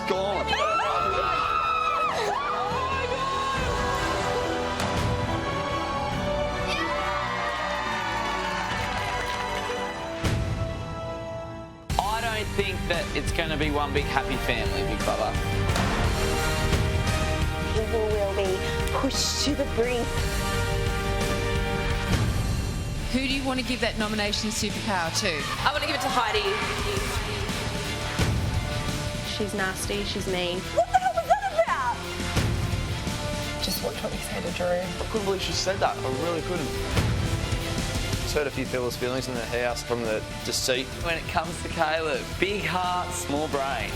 gone. I don't think that it's going to be one big happy family, Big Brother. People will be pushed to the brink. Who do you want to give that nomination superpower to? I want to give it to Heidi. She's nasty, she's mean. What the hell was that about? Just watch what you say to Drew. I couldn't believe she said that. I really couldn't. Just hurt a few people's feelings in the house from the deceit. When it comes to Caleb, big heart, small brain.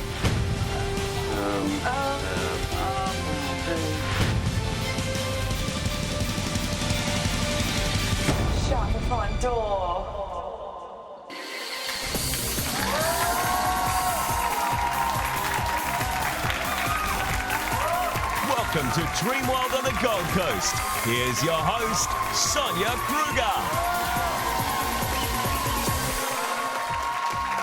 Shut the front door. Welcome to Dreamworld on the Gold Coast. Here's your host, Sonia Kruger.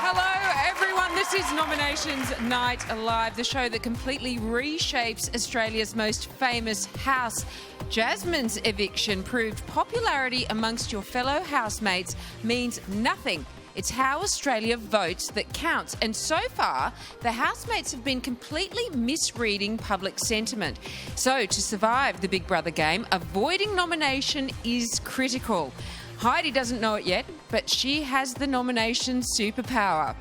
Hello, everyone. This is Nominations Night Live, the show that completely reshapes Australia's most famous house. Jasmine's eviction proved popularity amongst your fellow housemates means nothing. It's how Australia votes that counts. And so far, the housemates have been completely misreading public sentiment. So to survive the Big Brother game, avoiding nomination is critical. Heidi doesn't know it yet, but she has the nomination superpower.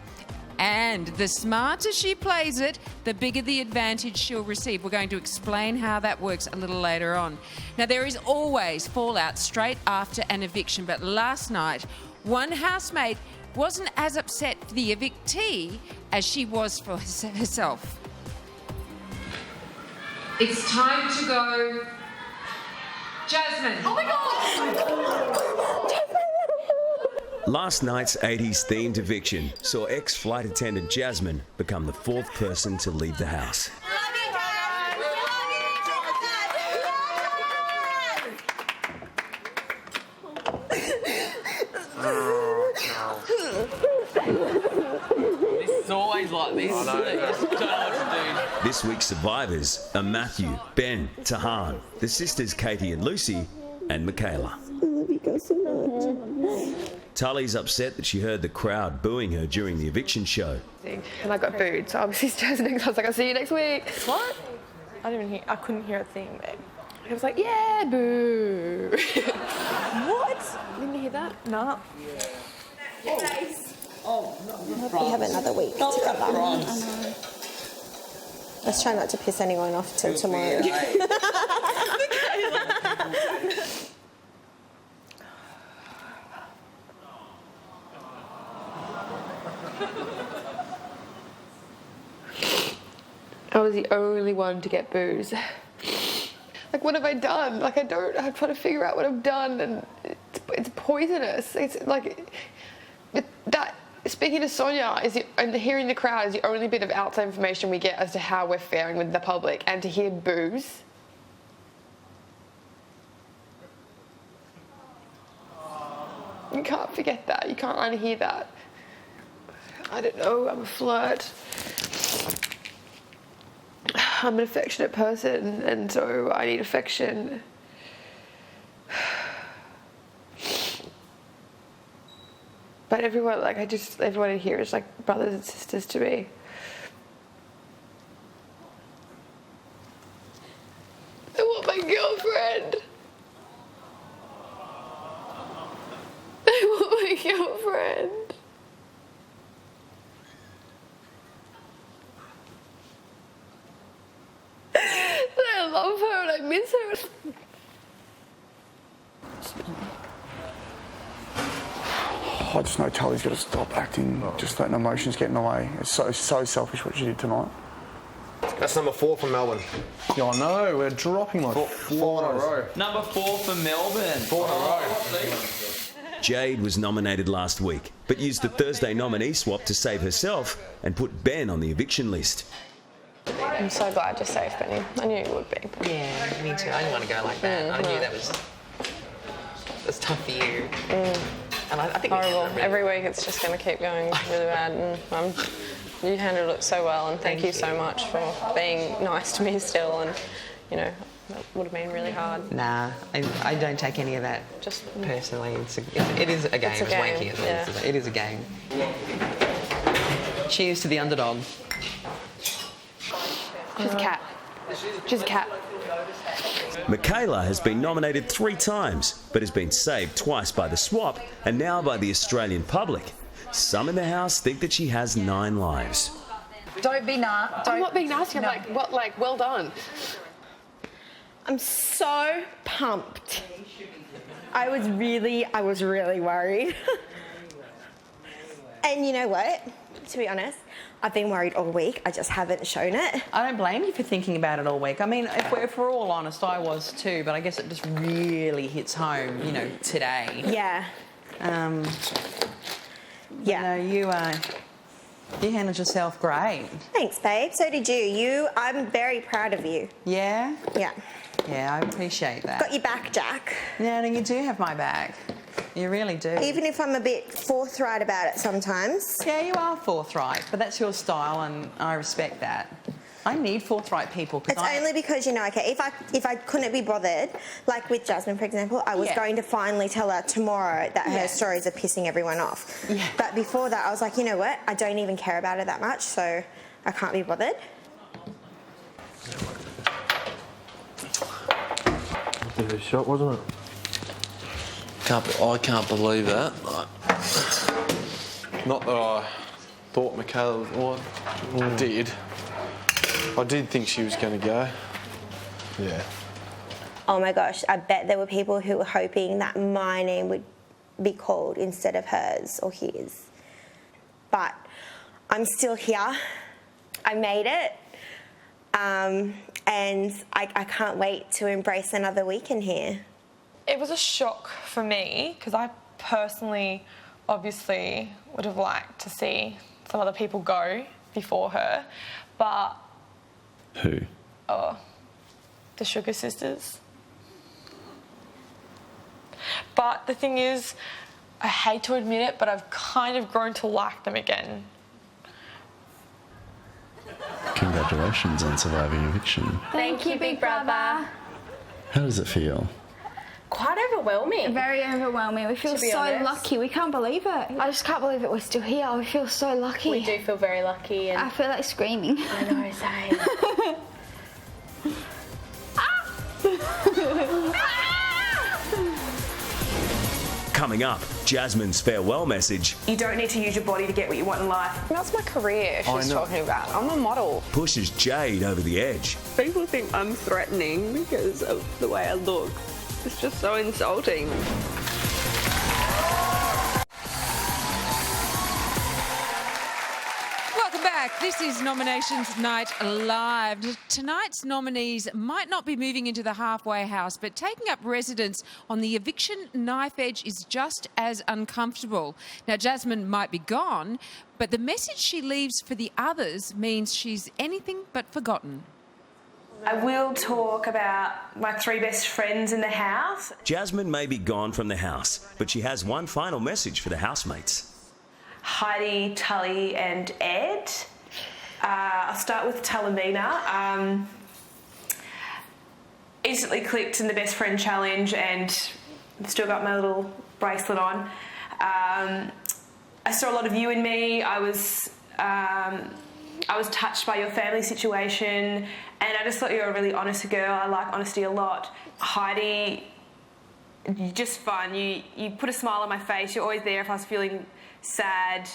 And the smarter she plays it, the bigger the advantage she'll receive. We're going to explain how that works a little later on. Now, there is always fallout straight after an eviction, but last night, one housemate wasn't as upset for the evictee as she was for herself. It's time to go. Jasmine. Oh my God! Last night's 80s themed eviction saw ex-flight attendant Jasmine become the fourth person to leave the house. It's always like this. You just don't know what to do. This week's survivors are Matthew, Ben, Tahan, the sisters Katie and Lucy, and Michaela. I love you guys so much. Tully's upset that she heard the crowd booing her during the eviction show. And I got booed, so obviously Joe's next. I was like, I'll see you next week. What? I couldn't hear a thing, babe. I was like, yeah, boo. What? Didn't you hear that? No. We have another week together. I know. Let's try not to piss anyone off till tomorrow. I was the only one to get booze. Like, what have I done? Like, I'm trying to figure out what I've done, and it's poisonous. It's like, that, speaking to Sonia, and hearing the crowd is the only bit of outside information we get as to how we're faring with the public, and to hear booze. You can't forget that. You can't unhear that. I don't know, I'm a flirt. I'm an affectionate person, and so I need affection. But everyone, everyone in here is like brothers and sisters to me. I want my girlfriend. I want my girlfriend. I love her and I miss her. I just know Tully's got to stop acting, just letting emotions get in the way. It's so selfish what she did tonight. That's number 4 from Melbourne. Yeah, I know, we're dropping like four in a row. Number 4 for Melbourne. 4 in a row. Jade was nominated last week, but used the Thursday nominee swap to save herself and put Ben on the eviction list. I'm so glad you're safe, Benny. I knew you would be. Yeah, me too. I didn't want to go like that. I knew that was tough for you. And I think horrible. Every week it's just going to keep going really bad, and I'm You handled it so well, and thank you so much for being nice to me still, and, you know, that would have been really hard. Nah, I don't take any of that Just personally. It is a game. It's wanky as well. yeah. It is a game. Cheers to the underdog. She's a cat. She's a cat. Michaela has been nominated 3 times, but has been saved twice by the swap and now by the Australian public. Some in the house think that she has 9 lives. Don't be nasty. I'm not being nasty. I'm like, well done. I'm so pumped. I was really worried. And you know what? To be honest, I've been worried all week. I just haven't shown it. I don't blame you for thinking about it all week. I mean, if we're all honest, I was too, but I guess it just really hits home, you know, today. Yeah. Yeah. You handled yourself great. Thanks, babe. So did you. I'm very proud of you. Yeah? Yeah. Yeah, I appreciate that. Got your back, Jack. Yeah, no, you do have my back. You really do. Even if I'm a bit forthright about it sometimes. Yeah, you are forthright, but that's your style, and I respect that. I need forthright people. It's only because, you know, okay, if I couldn't be bothered, like with Jasmine, for example, I was going to finally tell her tomorrow that her stories are pissing everyone off. Yeah. But before that, I was like, you know what? I don't even care about it that much, so I can't be bothered. Bit of a shock, wasn't it? I can't believe that. Not that I thought Michaela was on. I did think she was going to go. Yeah. Oh my gosh, I bet there were people who were hoping that my name would be called instead of hers or his. But I'm still here. I made it. And I can't wait to embrace another weekend here. It was a shock for me because I personally, obviously, would have liked to see some other people go before her, but... Who? Oh, the Sugar Sisters. But the thing is, I hate to admit it, but I've kind of grown to like them again. Congratulations on surviving eviction. Thank you, Big Brother. How does it feel? Quite overwhelming. Very overwhelming. We feel so lucky. We can't believe it. I just can't believe that we're still here. We feel so lucky. We do feel very lucky. And I feel like screaming. I know, same. Coming up, Jasmine's farewell message You don't need to use your body to get what you want in life. That's my career she's talking about. I'm a model. pushes Jade over the edge. People think I'm threatening because of the way I look. It's just so insulting. Welcome back. This is Nominations Night Live. Tonight's nominees might not be moving into the halfway house, but taking up residence on the eviction knife edge is just as uncomfortable. Now, Jasmine might be gone, but the message she leaves for the others means she's anything but forgotten. I will talk about my 3 best friends in the house. Jasmine may be gone from the house, but she has one final message for the housemates. Heidi, Tully and Ed. I'll start with Talamina. Instantly clicked in the best friend challenge and still got my little bracelet on. I saw a lot of you in me. I was touched by your family situation, and I just thought you were a really honest girl. I like honesty a lot. Heidi, you're just fun. You put a smile on my face. You're always there if I was feeling sad.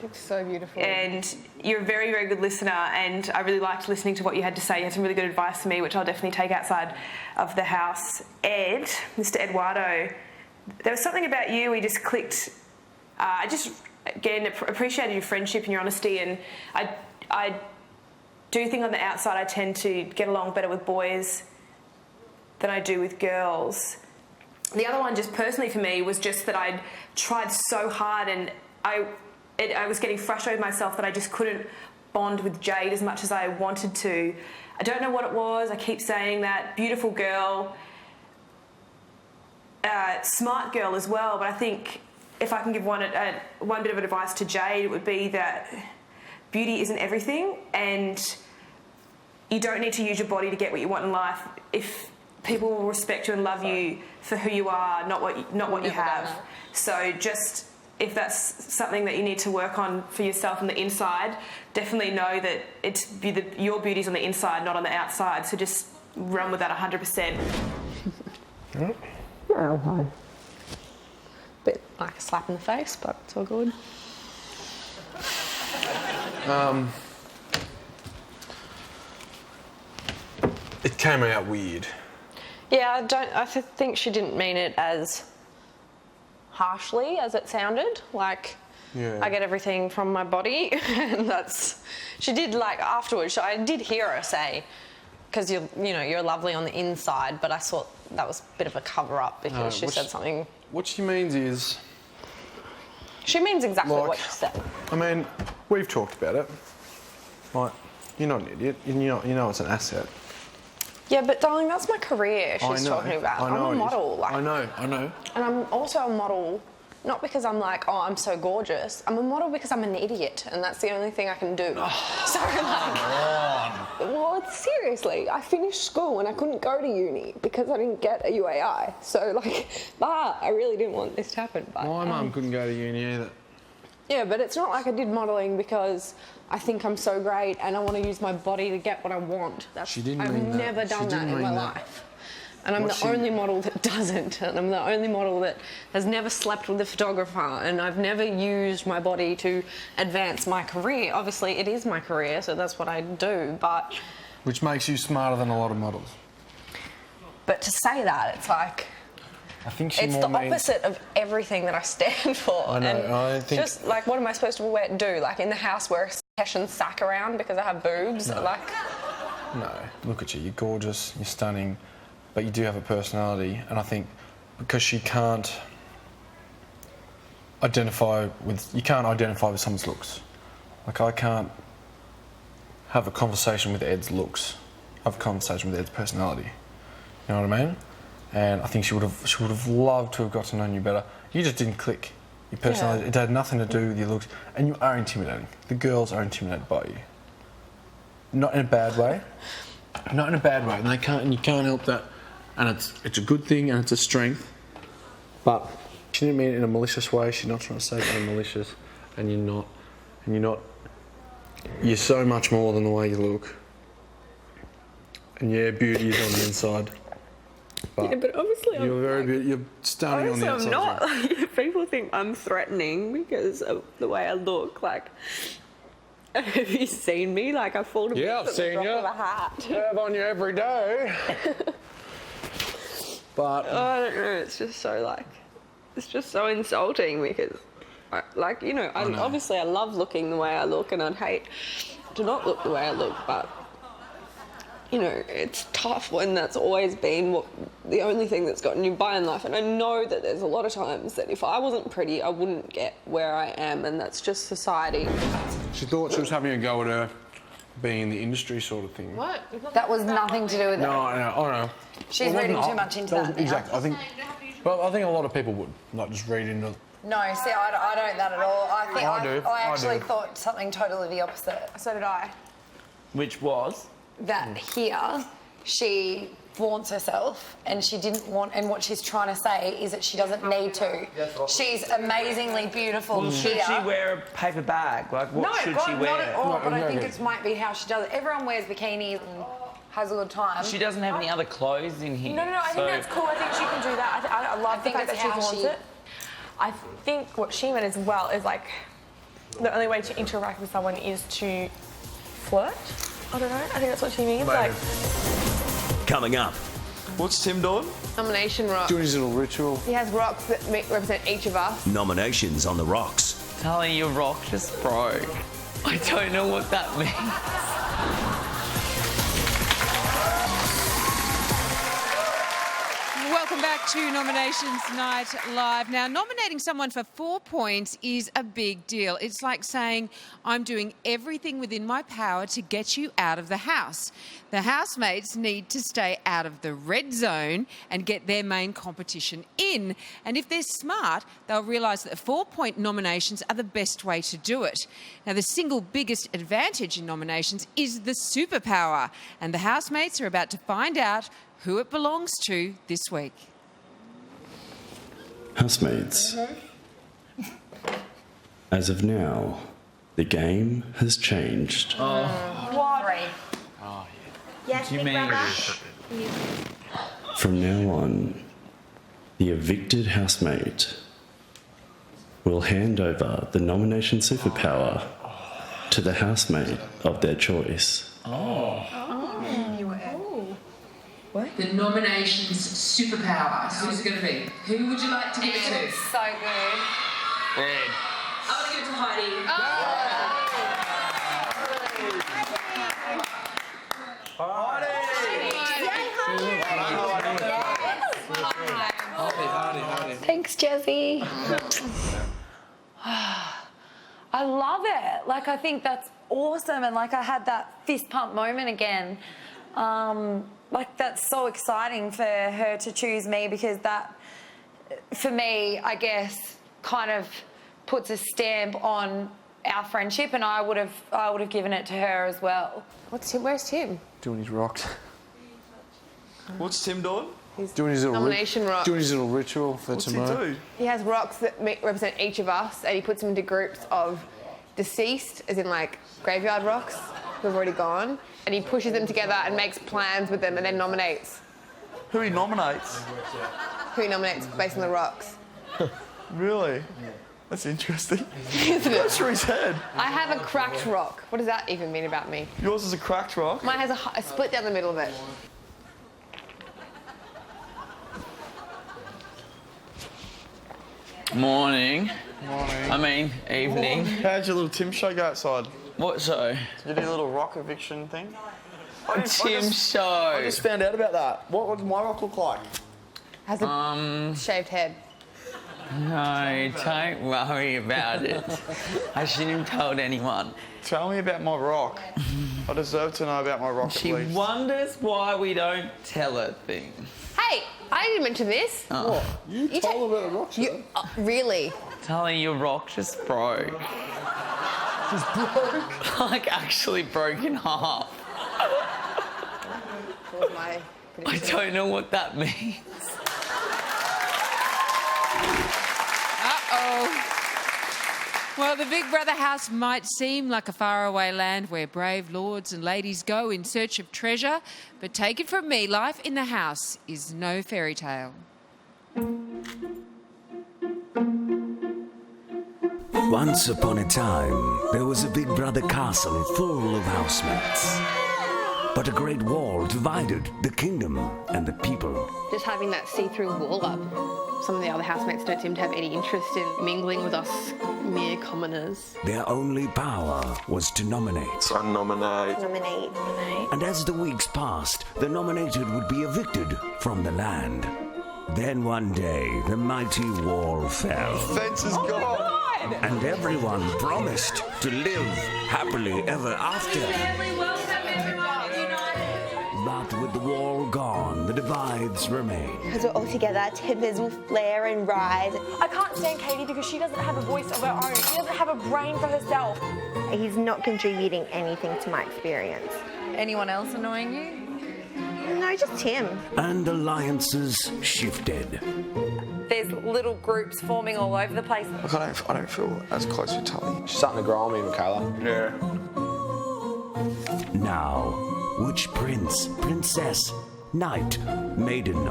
It's so beautiful. And you're a very, very good listener, and I really liked listening to what you had to say. You had some really good advice for me, which I'll definitely take outside of the house. Ed, Mr. Eduardo, there was something about you, we just clicked. I just, again, appreciated your friendship and your honesty, and I do think on the outside I tend to get along better with boys than I do with girls. The other one, just personally for me, was just that I'd tried so hard, and I was getting frustrated with myself that I just couldn't bond with Jade as much as I wanted to. I don't know what it was. I keep saying that. Beautiful girl. Smart girl as well, but I think if I can give one bit of advice to Jade, it would be that beauty isn't everything, and you don't need to use your body to get what you want in life. If people will respect you and love you for who you are, not what you have. So just, if that's something that you need to work on for yourself on the inside, definitely know that your beauty's on the inside, not on the outside. So just run with that 100%. Yeah, I'm fine. Bit like a slap in the face, but it's all good. It came out weird. Yeah, I think she didn't mean it as harshly as it sounded. Like, Yeah. I get everything from my body, and she did, like, afterwards, I did hear her say, because you're lovely on the inside, but I thought that was a bit of a cover-up because she said something. What she means is... She means exactly what she said. I mean, we've talked about it. Like, you're not an idiot. You know it's an asset. Yeah, but darling, that's my career she's talking about. I'm a model. Like, I know. And I'm also a model, not because I'm like, oh, I'm so gorgeous. I'm a model because I'm an idiot, and that's the only thing I can do. So, like, well, seriously, I finished school and I couldn't go to uni because I didn't get a UAI. So, like, I really didn't want this to happen. But, my mum couldn't go to uni either. Yeah, but it's not like I did modelling because I think I'm so great and I want to use my body to get what I want. She didn't I've mean that. never done that in my life. And I'm the only model that doesn't. And I'm the only model that has never slept with a photographer. And I've never used my body to advance my career. Obviously, it is my career, so that's what I do, but... Which makes you smarter than a lot of models. But to say that, it's like... I think she it's more the means... opposite of everything that I stand for. I know, and I think... just, like, what am I supposed to do? Like, in the house wear a Hessian sack around because I have boobs? No. Like... No, look at you. You're gorgeous, you're stunning, but you do have a personality. And I think because she can't identify with... You can't identify with someone's looks. Like, I can't have a conversation with Ed's looks. Have a conversation with Ed's personality. You know what I mean? And I think she would have loved to have got to know you better. You just didn't click. Your personality, it had nothing to do with your looks. And you are intimidating. The girls are intimidated by you. Not in a bad way. Not in a bad way. And you can't help that. And it's a good thing and it's a strength. But she didn't mean it in a malicious way. She's not trying to say something malicious. And you're not. And you're not. You're so much more than the way you look. And yeah, beauty is on the inside. But yeah, but obviously you're stunning on the outside. I'm not. People think I'm threatening because of the way I look. Like, have you seen me? Like, I fall to I've seen you. Of a hat. I have on you every day. But I don't know. It's just so insulting because, obviously I love looking the way I look, and I'd hate to not look the way I look, but. It's tough when that's always been the only thing that's gotten you by in life. And I know that there's a lot of times that if I wasn't pretty, I wouldn't get where I am, and that's just society. She thought she was having a go at her being in the industry sort of thing. What? That was nothing to do with it. No, I know. She's reading too much into that. Exactly. I think a lot of people would, not just read into... No, see, I don't that at all. I actually do. thought something totally the opposite. So did I. Which was? That here, she vaunts herself and she didn't want, and what she's trying to say is that she doesn't need to. She's amazingly beautiful Well, here. should she wear a paper bag? Like, what should she wear? Not at all, but I think it might be how she does it. Everyone wears bikinis and has a good time. She doesn't have any other clothes in here. No, I think that's cool. I think she can do that. I love the fact that she wants it. I think what she meant as well is, like, the only way to interact with someone is to flirt. I don't know. I think that's what she means. Like, Coming up. What's Tim doing? Nomination rocks. Doing his little ritual. He has rocks that represent each of us. Nominations on the rocks. Darling, your rock just broke. I don't know what that means. Welcome Welcome back to Nominations Night Live. Now, nominating someone for 4 points is a big deal. It's like saying, I'm doing everything within my power to get you out of the house. The housemates need to stay out of the red zone and get their main competition in. And if they're smart, they'll realise that 4-point nominations are the best way to do it. Now, the single biggest advantage in nominations is the superpower. And the housemates are about to find out who it belongs to this week. Housemates, as of now, the game has changed. What? Yes, you big mean? brother. From now on, the evicted housemate will hand over the nomination superpower to the housemate of their choice. The nominations superpower. Who's it going to be? Who would you like to give it to? So good. Ed. I want to give it to Heidi. Thanks, Jazzy. I love it. Like, I think that's awesome. And, like, I had that fist pump moment again. Like, that's so exciting for her to choose me, because that, for me, I guess, kind of puts a stamp on our friendship, and I would have given it to her as well. Where's Tim? Doing his rocks. What's Tim doing? He's Doing his little nomination rocks. Doing his little ritual for tomorrow. He has rocks that represent each of us, and he puts them into groups of deceased, as in like graveyard rocks who have already gone, and he pushes them together and makes plans with them and then nominates. Who he nominates? Who he nominates based on the rocks. Really? That's interesting. Isn't it? That's through his head. I have a cracked rock. What does that even mean about me? Yours is a cracked rock? Mine has a split down the middle of it. Morning. Morning. I mean, evening. How'd your little Tim show go outside? What show? Did you do a little rock eviction thing? Tim show. I just found out about that. What does my rock look like? Has a shaved head. No, don't worry about it. I shouldn't have told anyone. Tell me about my rock. I deserve to know about my rock. She wonders why we don't tell her things. Hey, I didn't mention this. Oh. You told him about the rocks, though. Really? Tell her your rock just broke. Just broke? Like, actually broke in half. What was my I don't know what that means. Uh-oh. Well, the Big Brother house might seem like a faraway land where brave lords and ladies go in search of treasure, but take it from me, life in the house is no fairy tale. Once upon a time, there was a Big Brother castle full of housemates. But a great wall divided the kingdom and the people. Just having that see-through wall up. Some of the other housemates don't seem to have any interest in mingling with us mere commoners. Their only power was to nominate. So nominate. Nominate. And as the weeks passed, the nominated would be evicted from the land. Then one day, the mighty wall fell. Fence is gone. And everyone promised to live happily ever after. But with the wall gone, the divides remain. Because we're all together, tempers will flare and rise. I can't stand Katie because she doesn't have a voice of her own. She doesn't have a brain for herself. He's not contributing anything to my experience. Anyone else annoying you? No, just him. And alliances shifted. There's little groups forming all over the place. Look, I don't feel as close with Tully. She's starting to grow on me, Michaela. Yeah. Now, which prince, princess, knight, maiden,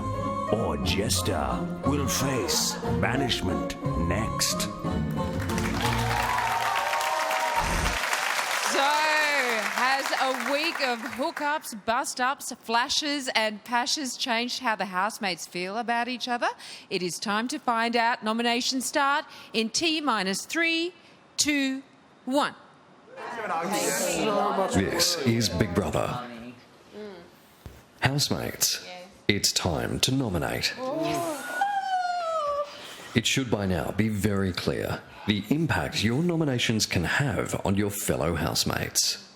or jester will face banishment next? So, has a week of hookups, bust-ups, flashes and pashes changed how the housemates feel about each other? It is time to find out. Nominations start in T-3, 2, 1. This is Big Brother. Housemates, It's time to nominate. It should by now be very clear the impact your nominations can have on your fellow housemates.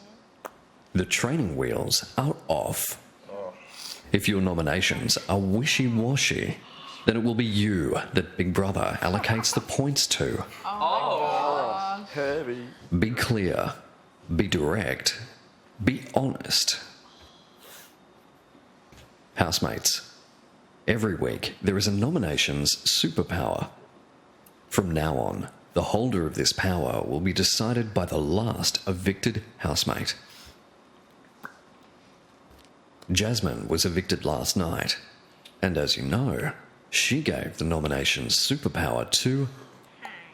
The training wheels are off. If your nominations are wishy-washy, then it will be you that Big Brother allocates the points to. Heavy. Be clear, be direct, be honest. Housemates, every week there is a nominations superpower. From now on, the holder of this power will be decided by the last evicted housemate. Jasmine was evicted last night, and as you know, she gave the nominations superpower to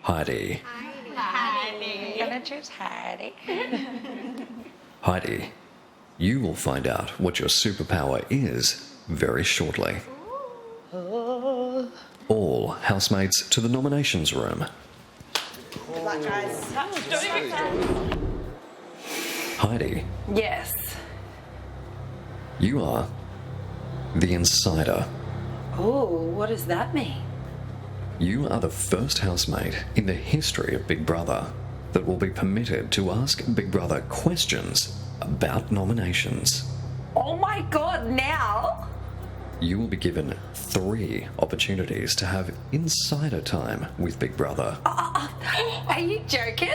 Heidi. I'm gonna choose Heidi. Heidi, you will find out what your superpower is very shortly. All housemates to the nominations room. Good luck, guys. Heidi, Yes. you are the insider. Oh, what does that mean? You are the first housemate in the history of Big Brother that will be permitted to ask Big Brother questions about nominations. Oh my god, now? You will be given 3 opportunities to have insider time with Big Brother. Are you joking?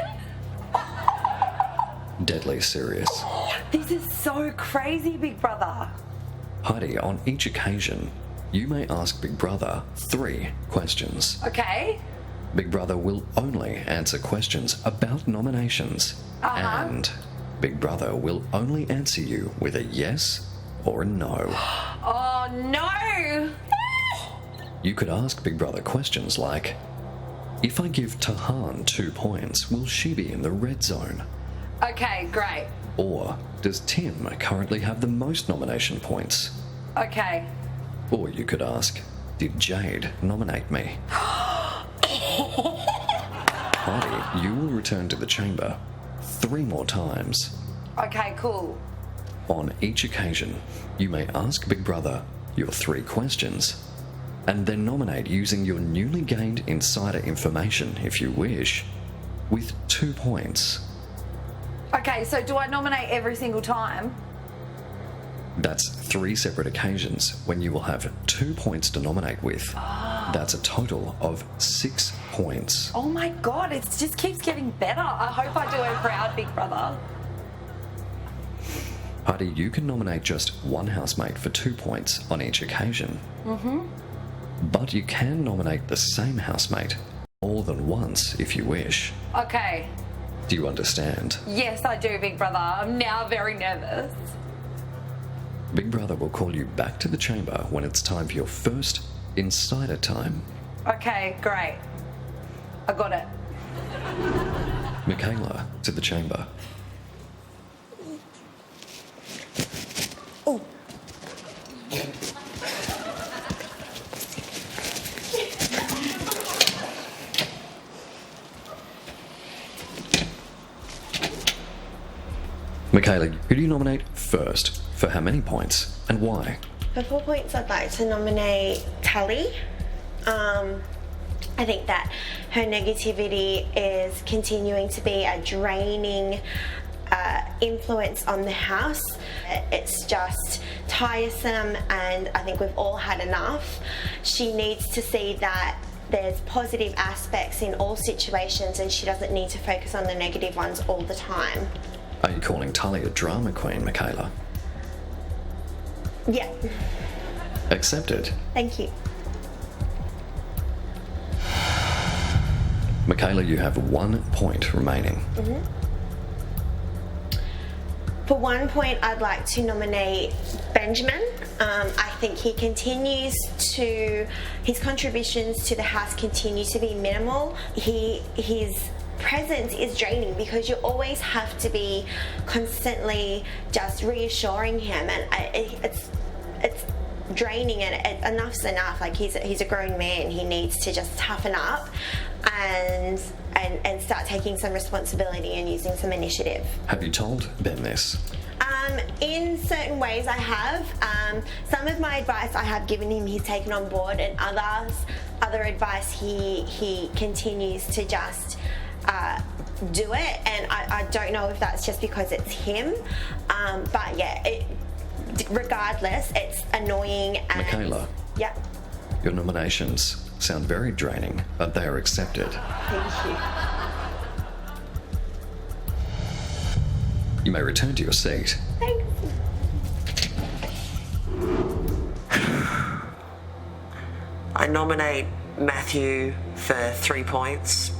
Deadly serious. This is so crazy, Big Brother. Heidi, on each occasion, you may ask Big Brother 3 questions. Okay. Big Brother will only answer questions about nominations. And Big Brother will only answer you with a yes or a no. Oh no! You could ask Big Brother questions like, if I give Tahan 2 points, will she be in the red zone? Okay, great. Or does Tim currently have the most nomination points? Okay. Or you could ask, did Jade nominate me? Heidi, you will return to the chamber 3 more times. Okay, cool. On each occasion, you may ask Big Brother your 3 questions, and then nominate using your newly gained insider information, if you wish, with 2 points. Okay, so do I nominate every single time? That's 3 separate occasions when you will have 2 points to nominate with. That's a total of 6 points. Oh my god, it just keeps getting better. I hope I do her proud, Big Brother. Heidi, you can nominate just 1 housemate for 2 points on each occasion. But you can nominate the same housemate more than once if you wish. Okay. Do you understand? Yes, I do, Big Brother. I'm now very nervous. Big Brother will call you back to the chamber when it's time for your first insider time. Okay, great. I got it. Michaela, to the chamber. Oh. Michaela, who do you nominate first? For how many points? And why? For 4 points, I'd like to nominate Tully. I think that her negativity is continuing to be a draining influence on the house. It's just tiresome, and I think we've all had enough. She needs to see that there's positive aspects in all situations, and she doesn't need to focus on the negative ones all the time. Are you calling Tully a drama queen, Michaela? Yeah. Accepted. Thank you. Michaela, you have 1 point remaining. For 1 point, I'd like to nominate Benjamin. I think his contributions to the house continue to be minimal. His presence is draining because you always have to be constantly just reassuring him, and it's draining, and enough's enough. Like, he's a grown man. He needs to just toughen up and start taking some responsibility and using some initiative. Have you told Ben this? In certain ways I have. Some of my advice I have given him, he's taken on board, and other advice he continues to just do it, and I don't know if that's just because it's him, but yeah, regardless, it's annoying. And Michaela. Yeah. Your nominations sound very draining, but they are accepted. Thank you. You may return to your seat. Thanks. I nominate Matthew for 3 points.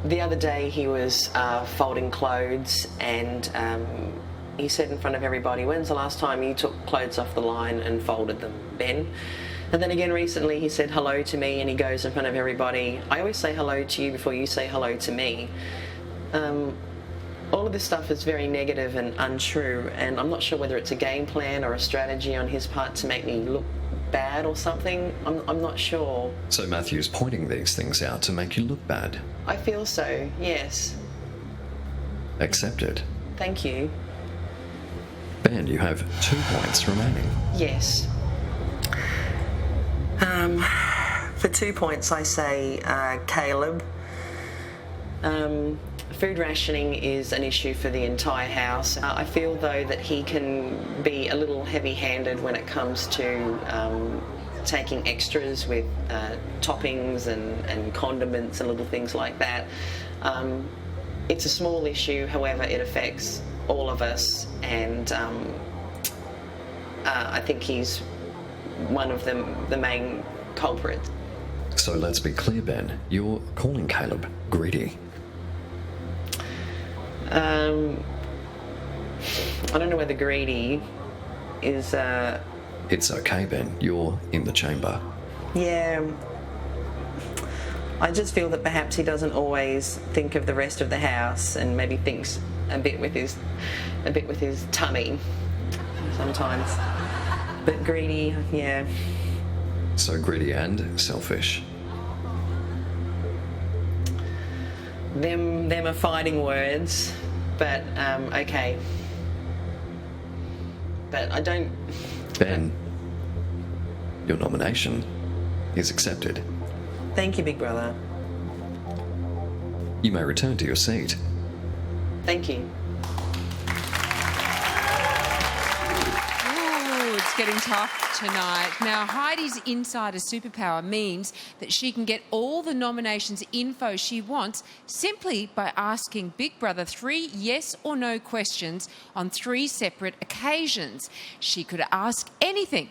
The other day he was folding clothes, and he said in front of everybody, "When's the last time you took clothes off the line and folded them, Ben?" And then again recently he said hello to me, and he goes in front of everybody, "I always say hello to you before you say hello to me." All of this stuff is very negative and untrue, and I'm not sure whether it's a game plan or a strategy on his part to make me look bad or something. I'm not sure. So Matthew's pointing these things out to make you look bad. I feel so, yes. Accepted. Thank you. Ben, you have 2 points remaining. Yes. For 2 points, I say Caleb. Food rationing is an issue for the entire house. I feel, though, that he can be a little heavy-handed when it comes to taking extras with toppings and condiments and little things like that. It's a small issue, however, it affects all of us, and I think he's one of the main culprits. So let's be clear, Ben. You're calling Caleb greedy. I don't know whether greedy is... It's okay, Ben. You're in the chamber. Yeah. I just feel that perhaps he doesn't always think of the rest of the house, and maybe thinks a bit with his tummy sometimes. But greedy, yeah. So greedy and selfish. Them are fighting words, but okay. But I don't... Ben, your nomination is accepted. Thank you, Big Brother. You may return to your seat. Thank you. Ooh, it's getting tough tonight. Now, Heidi's insider superpower means that she can get all the nominations info she wants simply by asking Big Brother 3 yes or no questions on 3 separate occasions. She could ask anything.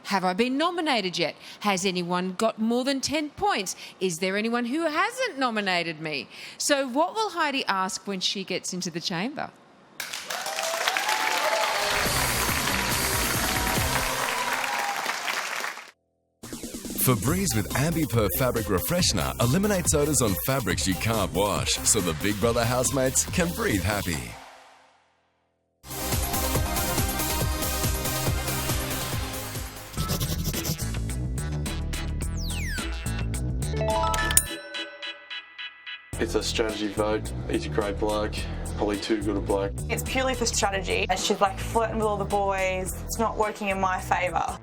Have I been nominated yet? Has anyone got more than 10 points? Is there anyone who hasn't nominated me? So what will Heidi ask when she gets into the chamber? Febreze with AmbiPur Fabric Refreshener eliminates odours on fabrics you can't wash, so the Big Brother housemates can breathe happy. It's a strategy vote. He's a great bloke. Probably too good a bloke. It's purely for strategy. And she's like flirting with all the boys. It's not working in my favour.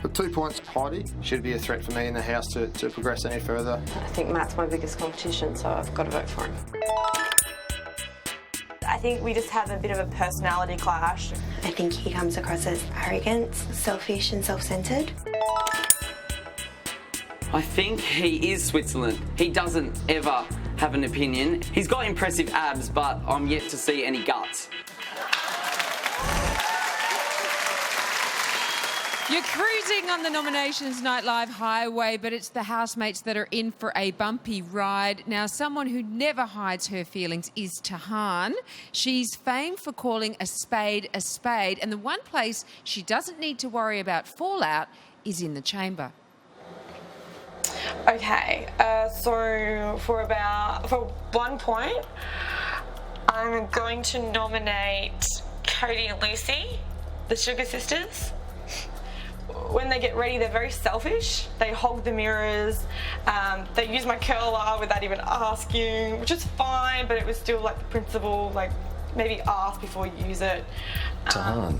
For 2 points, Heidi. Should be a threat for me in the house to progress any further. I think Matt's my biggest competition, so I've got to vote for him. I think we just have a bit of a personality clash. I think he comes across as arrogant, selfish and self-centred. I think he is Switzerland. He doesn't ever have an opinion. He's got impressive abs, but I'm yet to see any guts. You're cruising on the Nominations Night Live highway, but it's the housemates that are in for a bumpy ride. Now, someone who never hides her feelings is Tahan. She's famed for calling a spade, and the one place she doesn't need to worry about fallout is in the chamber. Okay, so for 1 point, I'm going to nominate Cody and Lucy, the Sugar Sisters. when they get ready, they're very selfish. They hog the mirrors. They use my curler without even asking, which is fine, but it was still like the principle, like maybe ask before you use it. Tahan,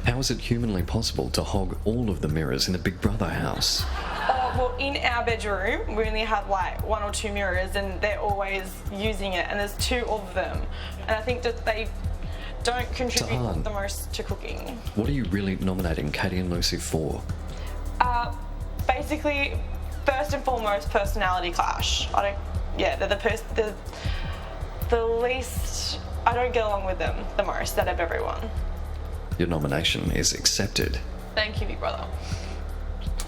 how is it humanly possible to hog all of the mirrors in a Big Brother house? Well, in our bedroom, we only have like 1 or 2 mirrors, and they're always using it, and there's 2 of them. And I think that they don't contribute Tahan, the most to cooking. what are you really nominating Katie and Lucy for? Basically, first and foremost, personality clash. They're the least. I don't get along with them the most out of everyone. Your nomination is accepted. Thank you, Big Brother.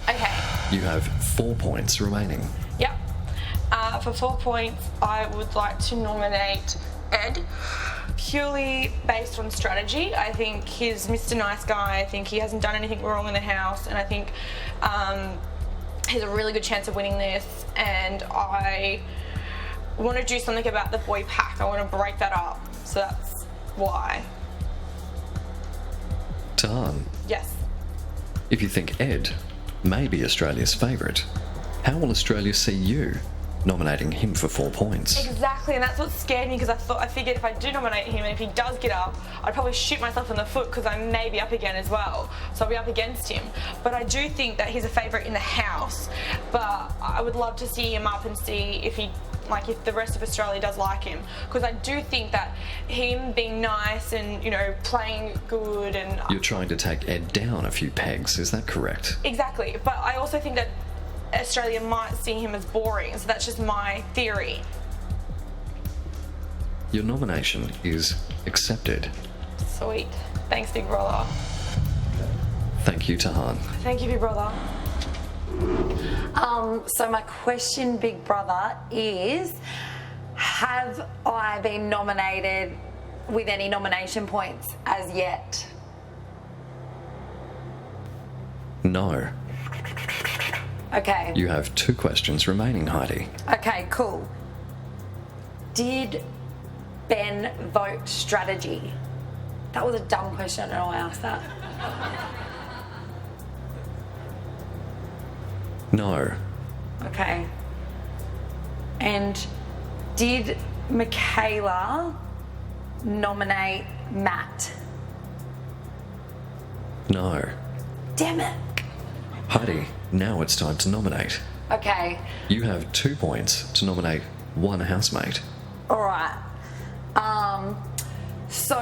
Okay. You have 4 points remaining. Yep. For 4 points, I would like to nominate Ed, purely based on strategy. I think he's Mr. Nice Guy. I think he hasn't done anything wrong in the house, and I think he has a really good chance of winning this. And I want to do something about the boy pack. I want to break that up. So that's why. Tahan, Yes. if you think Ed may be Australia's favourite, how will Australia see you nominating him for 4 points? Exactly, and that's what scared me, because I figured if I do nominate him and if he does get up, I'd probably shoot myself in the foot because I may be up again as well. So I'll be up against him. But I do think that he's a favourite in the house. But I would love to see him up and see if if the rest of Australia does like him, because I do think that him being nice and playing good and You're trying to take Ed down a few pegs, is that correct? exactly. But I also think that Australia might see him as boring, so that's just my theory. Your nomination is accepted. Sweet. Thanks, Big Brother. Thank you, Tahan. Thank you, Big Brother. So my question, Big Brother, is have I been nominated with any nomination points as yet? No. Okay. You have 2 questions remaining, Heidi. Okay, cool. Did Ben vote strategy? That was a dumb question. I don't know why I asked that. No. Okay. And did Michaela nominate Matt? No. Damn it. Heidi, now it's time to nominate. Okay. You have 2 points to nominate 1 housemate. All right. So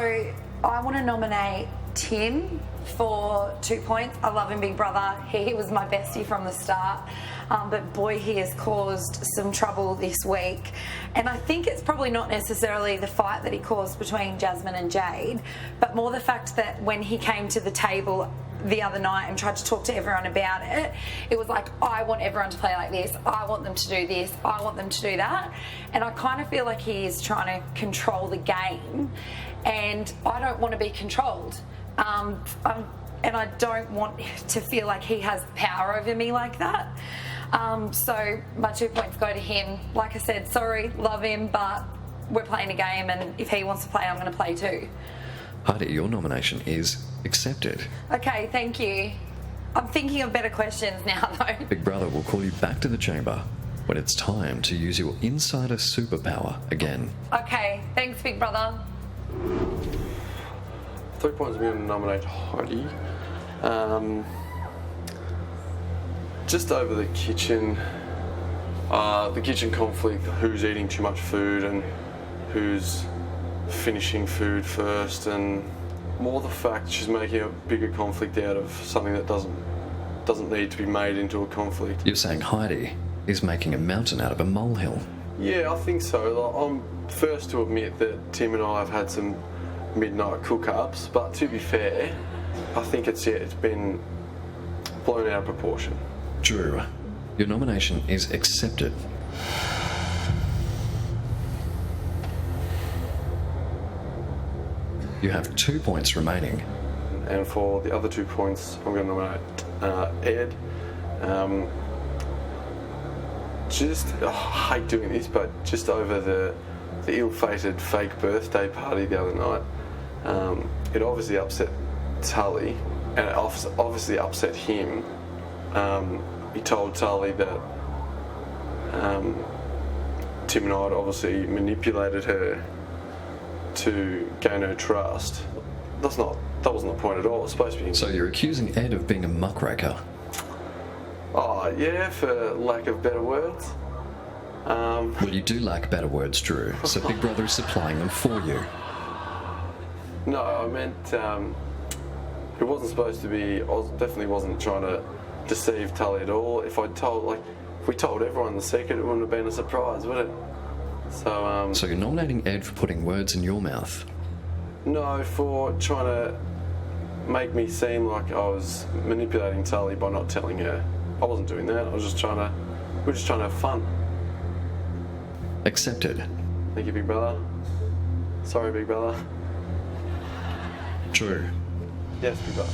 I want to nominate Tim for 2 points. I love him, Big Brother. He was my bestie from the start. But boy, he has caused some trouble this week. And I think it's probably not necessarily the fight that he caused between Jasmine and Jade, but more the fact that when he came to the table the other night and tried to talk to everyone about it, it was like, I want everyone to play like this, I want them to do this, I want them to do that. And I kind of feel like he is trying to control the game, and I don't want to be controlled. And I don't want to feel like he has power over me like that. So my 2 points go to him. Like I said, sorry, love him, but we're playing a game, and if he wants to play, I'm going to play too. Heidi, your nomination is accepted. Okay, thank you. I'm thinking of better questions now, though. Big Brother will call you back to the chamber when it's time to use your insider superpower again. Okay, thanks, Big Brother. 3 points, I'm going to nominate Heidi. Just over the kitchen conflict, who's eating too much food and who's finishing food first, and more the fact she's making a bigger conflict out of something that doesn't need to be made into a conflict. You're saying Heidi is making a mountain out of a molehill. Yeah, I think so. I'm first to admit that Tim and I have had some midnight cook-ups, but to be fair, I think it's been blown out of proportion. Drew, your nomination is accepted. You have 2 points remaining. And for the other 2 points, I'm going to nominate Ed. I hate doing this, but just over the ill-fated fake birthday party the other night, it obviously upset Tully, and it obviously upset him. He told Tully that Tim and I had obviously manipulated her to gain her trust. That wasn't the point at all. It's supposed to be. So you're accusing Ed of being a muckraker? Oh, yeah, for lack of better words. Well, you do lack better words, Drew, so Big Brother is supplying them for you. No, I meant it wasn't supposed to be. I definitely wasn't trying to deceive Tully at all. If we told everyone the secret, it wouldn't have been a surprise, would it? So you're nominating Ed for putting words in your mouth? No, for trying to make me seem like I was manipulating Tully by not telling her. I wasn't doing that. We were just trying to have fun. Accepted. Thank you, Big Brother. Sorry, Big Brother. Drew. Yes, Big Brother.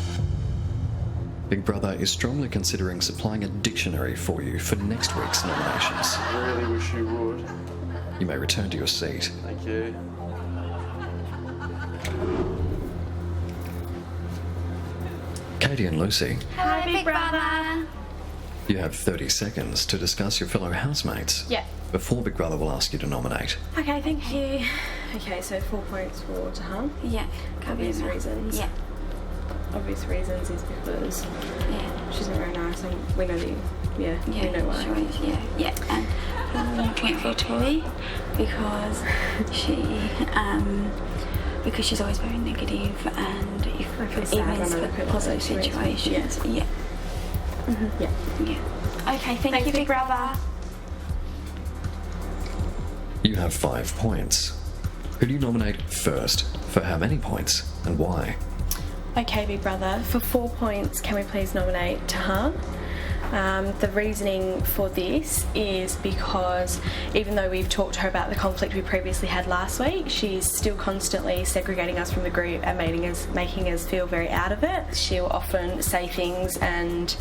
Big Brother is strongly considering supplying a dictionary for you for next week's nominations. I really wish you would. You may return to your seat. Thank you. Katie and Lucy, Hi, Big Brother. you have 30 seconds to discuss your fellow housemates Yeah. before Big Brother will ask you to nominate. Okay, thank you. Okay, so 4 points for Tahan. Yeah. Obvious reasons. Yeah. Obvious reasons is because she's not very nice, and we know that. We know why. Sure is, yeah. And 1 point for Tori because because she's always very negative, and even for positive situations. Yeah. Yeah. Okay, thank you, Big Brother. You have 5 points. Who do you nominate first? For how many points? And why? Okay, Big Brother, for 4 points, can we please nominate Tahan? The reasoning for this is because even though we've talked to her about the conflict we previously had last week, she's still constantly segregating us from the group and making us feel very out of it. She'll often say things and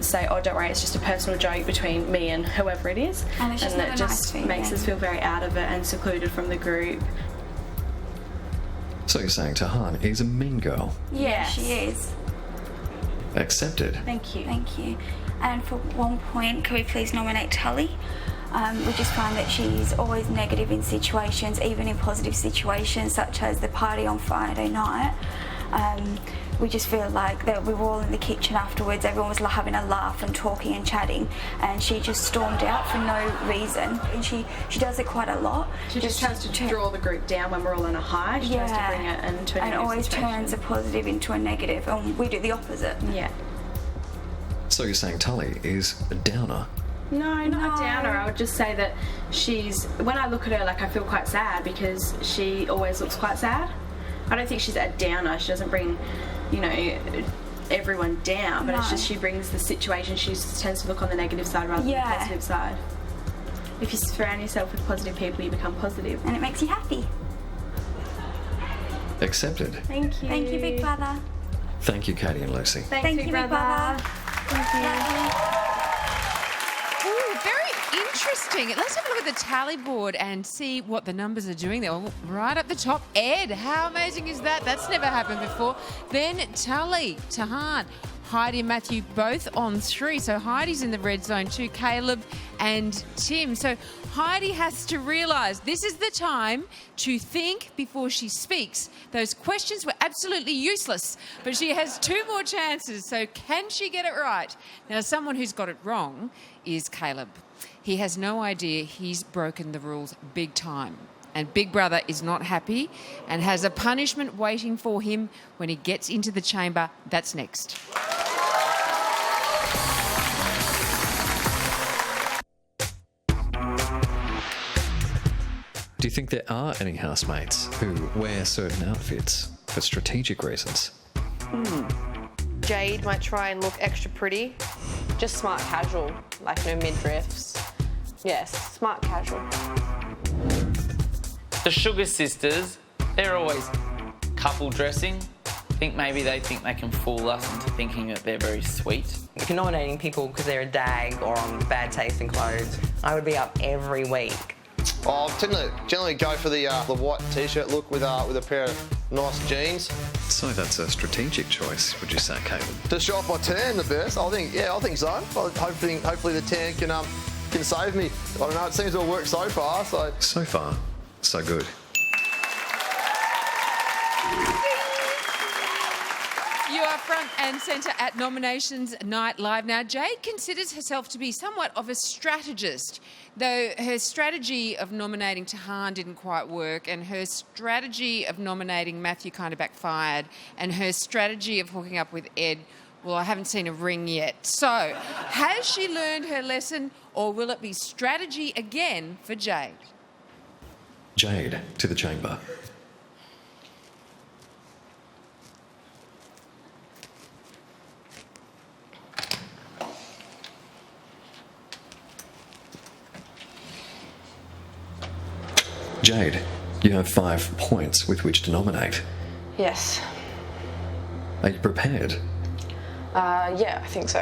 say, oh, don't worry, it's just a personal joke between me and whoever it is. And that just makes us feel very out of it and secluded from the group. So you're saying Tahan is a mean girl? Yeah, she is. Accepted. Thank you. Thank you. And for 1 point, can we please nominate Tully? We just find that she's always negative in situations, even in positive situations, such as the party on Friday night. We just feel like that we were all in the kitchen afterwards, everyone was having a laugh and talking and chatting, and she just stormed out for no reason. And she does it quite a lot. She just tries to draw the group down when we're all on a high. She tries to bring it into a negative and always situation. turns a positive into a negative, and we do the opposite. Yeah. So you're saying Tully is a downer? No, not a downer. I would just say that when I look at her, I feel quite sad because she always looks quite sad. I don't think she's a downer. She doesn't bring, everyone down, but it's just she brings the situation. She tends to look on the negative side rather than the positive side. If you surround yourself with positive people, you become positive. And it makes you happy. Accepted. Thank you. Thank you, Big Brother. Thank you, Katie and Lucy. Thank you, Big Brother. Thank you. Ooh, very interesting. Let's have a look at the tally board and see what the numbers are doing there. Oh, right up the top, Ed. How amazing is that? That's never happened before. Then Tully, Tahan, Heidi and Matthew both on 3. So Heidi's in the red zone too, Caleb and Tim. So Heidi has to realise this is the time to think before she speaks. Those questions were absolutely useless, but she has 2 more chances. So can she get it right? Now, someone who's got it wrong is Caleb. He has no idea he's broken the rules big time. And Big Brother is not happy and has a punishment waiting for him when he gets into the chamber. That's next. Do you think there are any housemates who wear certain outfits for strategic reasons? Jade might try and look extra pretty. Just smart casual, like no midriffs. Yes, smart casual. The Sugar Sisters, they're always couple dressing. I think maybe they think they can fool us into thinking that they're very sweet. If you're nominating people because they're a dag or on bad taste in clothes, I would be up every week. I generally go for the white t-shirt look with a pair of nice jeans. So that's a strategic choice, would you say, Caleb? To show off my tan the best, I think so. Well, hopefully the tan can save me. I don't know, it seems to have worked so far. So far, so good. You are front and centre at Nominations Night Live. Now, Jade considers herself to be somewhat of a strategist, though her strategy of nominating Tahan didn't quite work, and her strategy of nominating Matthew kind of backfired, and her strategy of hooking up with Ed, well, I haven't seen a ring yet. So, has she learned her lesson, or will it be strategy again for Jade? Jade to the chamber. Jade, you have 5 points with which to nominate. Yes. Are you prepared? Yeah, I think so.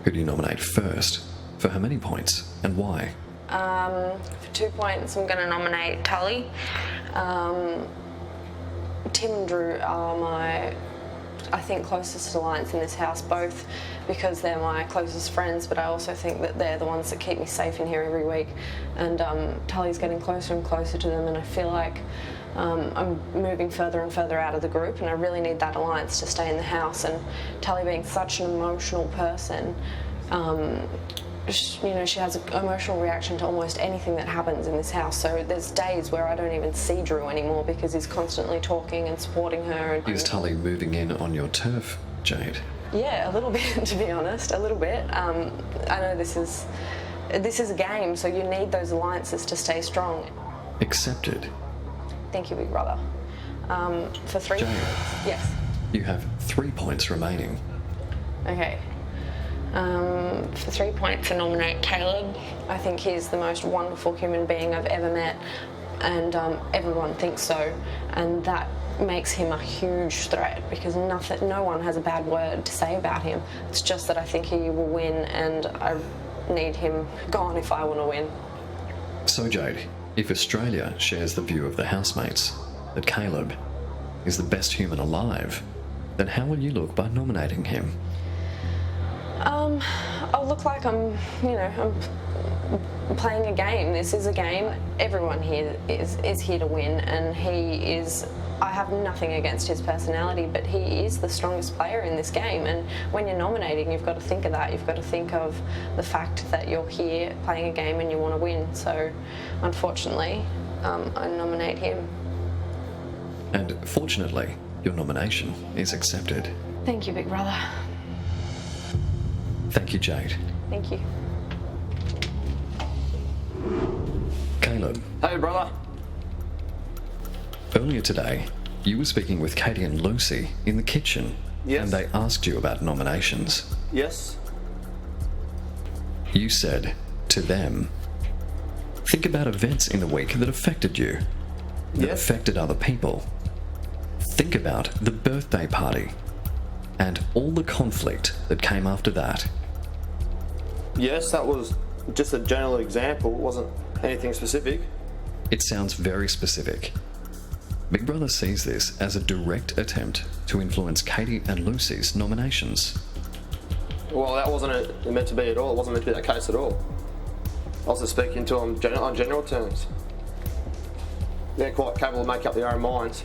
Who do you nominate first? For how many points? And why? For 2 points, I'm going to nominate Tully. Tim and Drew are my, I think, closest alliance in this house, both because they're my closest friends, but I also think that they're the ones that keep me safe in here every week. And Tully's getting closer and closer to them, and I feel like I'm moving further and further out of the group, and I really need that alliance to stay in the house. And Tully being such an emotional person, she has an emotional reaction to almost anything that happens in this house. So there's days where I don't even see Drew anymore because he's constantly talking and supporting her. Is Tully moving in on your turf, Jade? Yeah, a little bit, to be honest, a little bit. I know this is a game, so you need those alliances to stay strong. Accepted. Thank you, Big Brother. For 3 Jade. points, yes. You have 3 points remaining. Okay. For 3 points, I nominate Caleb. I think he's the most wonderful human being I've ever met, and everyone thinks so. And that makes him a huge threat because no one has a bad word to say about him. It's just that I think he will win, and I need him gone if I want to win. So, Jade, if Australia shares the view of the housemates that Caleb is the best human alive, then how will you look by nominating him? I'll look like I'm playing a game. This is a game. Everyone here is here to win, and I have nothing against his personality, but he is the strongest player in this game. And when you're nominating, you've got to think of that. You've got to think of the fact that you're here playing a game and you want to win. So, unfortunately, I nominate him. And fortunately, your nomination is accepted. Thank you, Big Brother. Thank you, Jade. Thank you. Caleb. Hey, brother. Earlier today, you were speaking with Katie and Lucy in the kitchen. Yes. And they asked you about nominations. Yes. You said to them, think about events in the week that affected you, that affected other people. Think about the birthday party and all the conflict that came after that. Yes, that was just a general example. It wasn't anything specific. It sounds very specific. Big Brother sees this as a direct attempt to influence Katie and Lucy's nominations. Well, that wasn't meant to be at all. It wasn't meant to be that case at all. I was just speaking to them on general terms. They're quite capable of making up their own minds.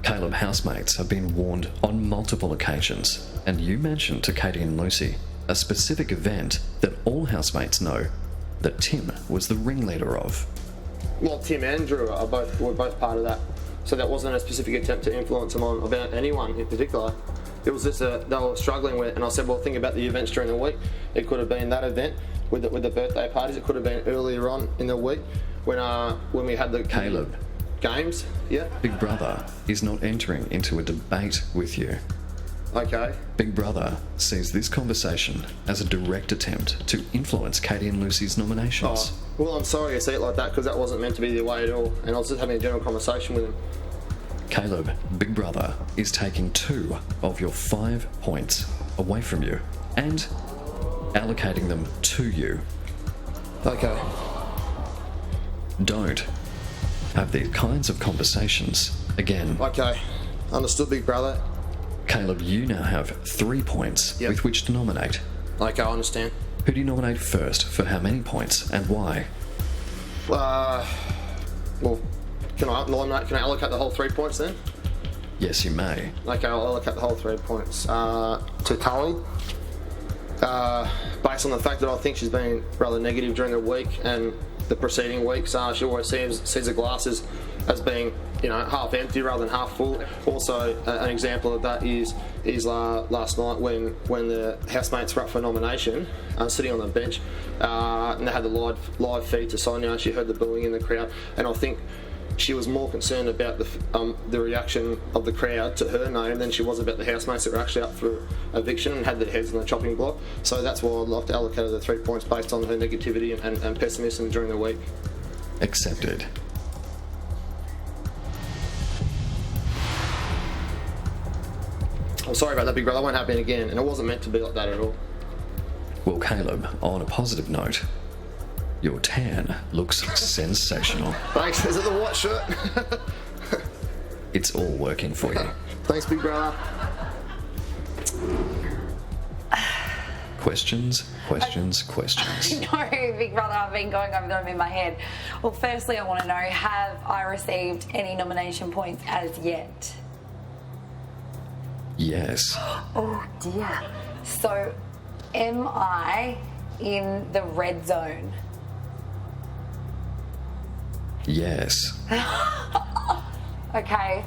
Caleb housemates have been warned on multiple occasions, and you mentioned to Katie and Lucy a specific event that all housemates know that Tim was the ringleader of. Well, Tim and Drew were both part of that, so that wasn't a specific attempt to influence them on about anyone in particular. It was just they were struggling with it, and I said, well, think about the events during the week. It could have been that event with the birthday parties. It could have been earlier on in the week when we had the Caleb. Games. Yeah. Big Brother is not entering into a debate with you. Okay. Big Brother sees this conversation as a direct attempt to influence Katie and Lucy's nominations. Oh, well, I'm sorry you see it like that because that wasn't meant to be their way at all, and I was just having a general conversation with him. Caleb, Big Brother is taking 2 of your 5 points away from you and allocating them to you. Okay. Don't have these kinds of conversations Again. Okay, understood, big brother. Caleb, you now have 3 points with which to nominate. Okay, I understand. Who do you nominate first, for how many points, and why? Well, can I allocate the whole 3 points then? Yes, you may. Okay, I'll allocate the whole 3 points to Tully. Based on the fact that I think she's been rather negative during the week and the preceding weeks, she always sees the glass as being, half empty rather than half full. Also, an example of that is last night when the housemates were up for nomination, sitting on the bench, and they had the live feed to Sonia. She heard the booing in the crowd, and I think she was more concerned about the reaction of the crowd to her name than she was about the housemates that were actually up for eviction and had their heads on the chopping block. So that's why I'd like to allocate the 3 points based on her negativity and pessimism during the week. Accepted. I'm sorry about that, big brother. That won't happen again, and it wasn't meant to be like that at all. Well, Caleb, on a positive note, your tan looks sensational. Thanks. Is it the white shirt? It's all working for you. Thanks, big brother. Questions? No, big brother, I've been going over them in my head. Well, firstly, I want to know, have I received any nomination points as yet? Yes. Oh dear. So, am I in the red zone? Yes. Okay.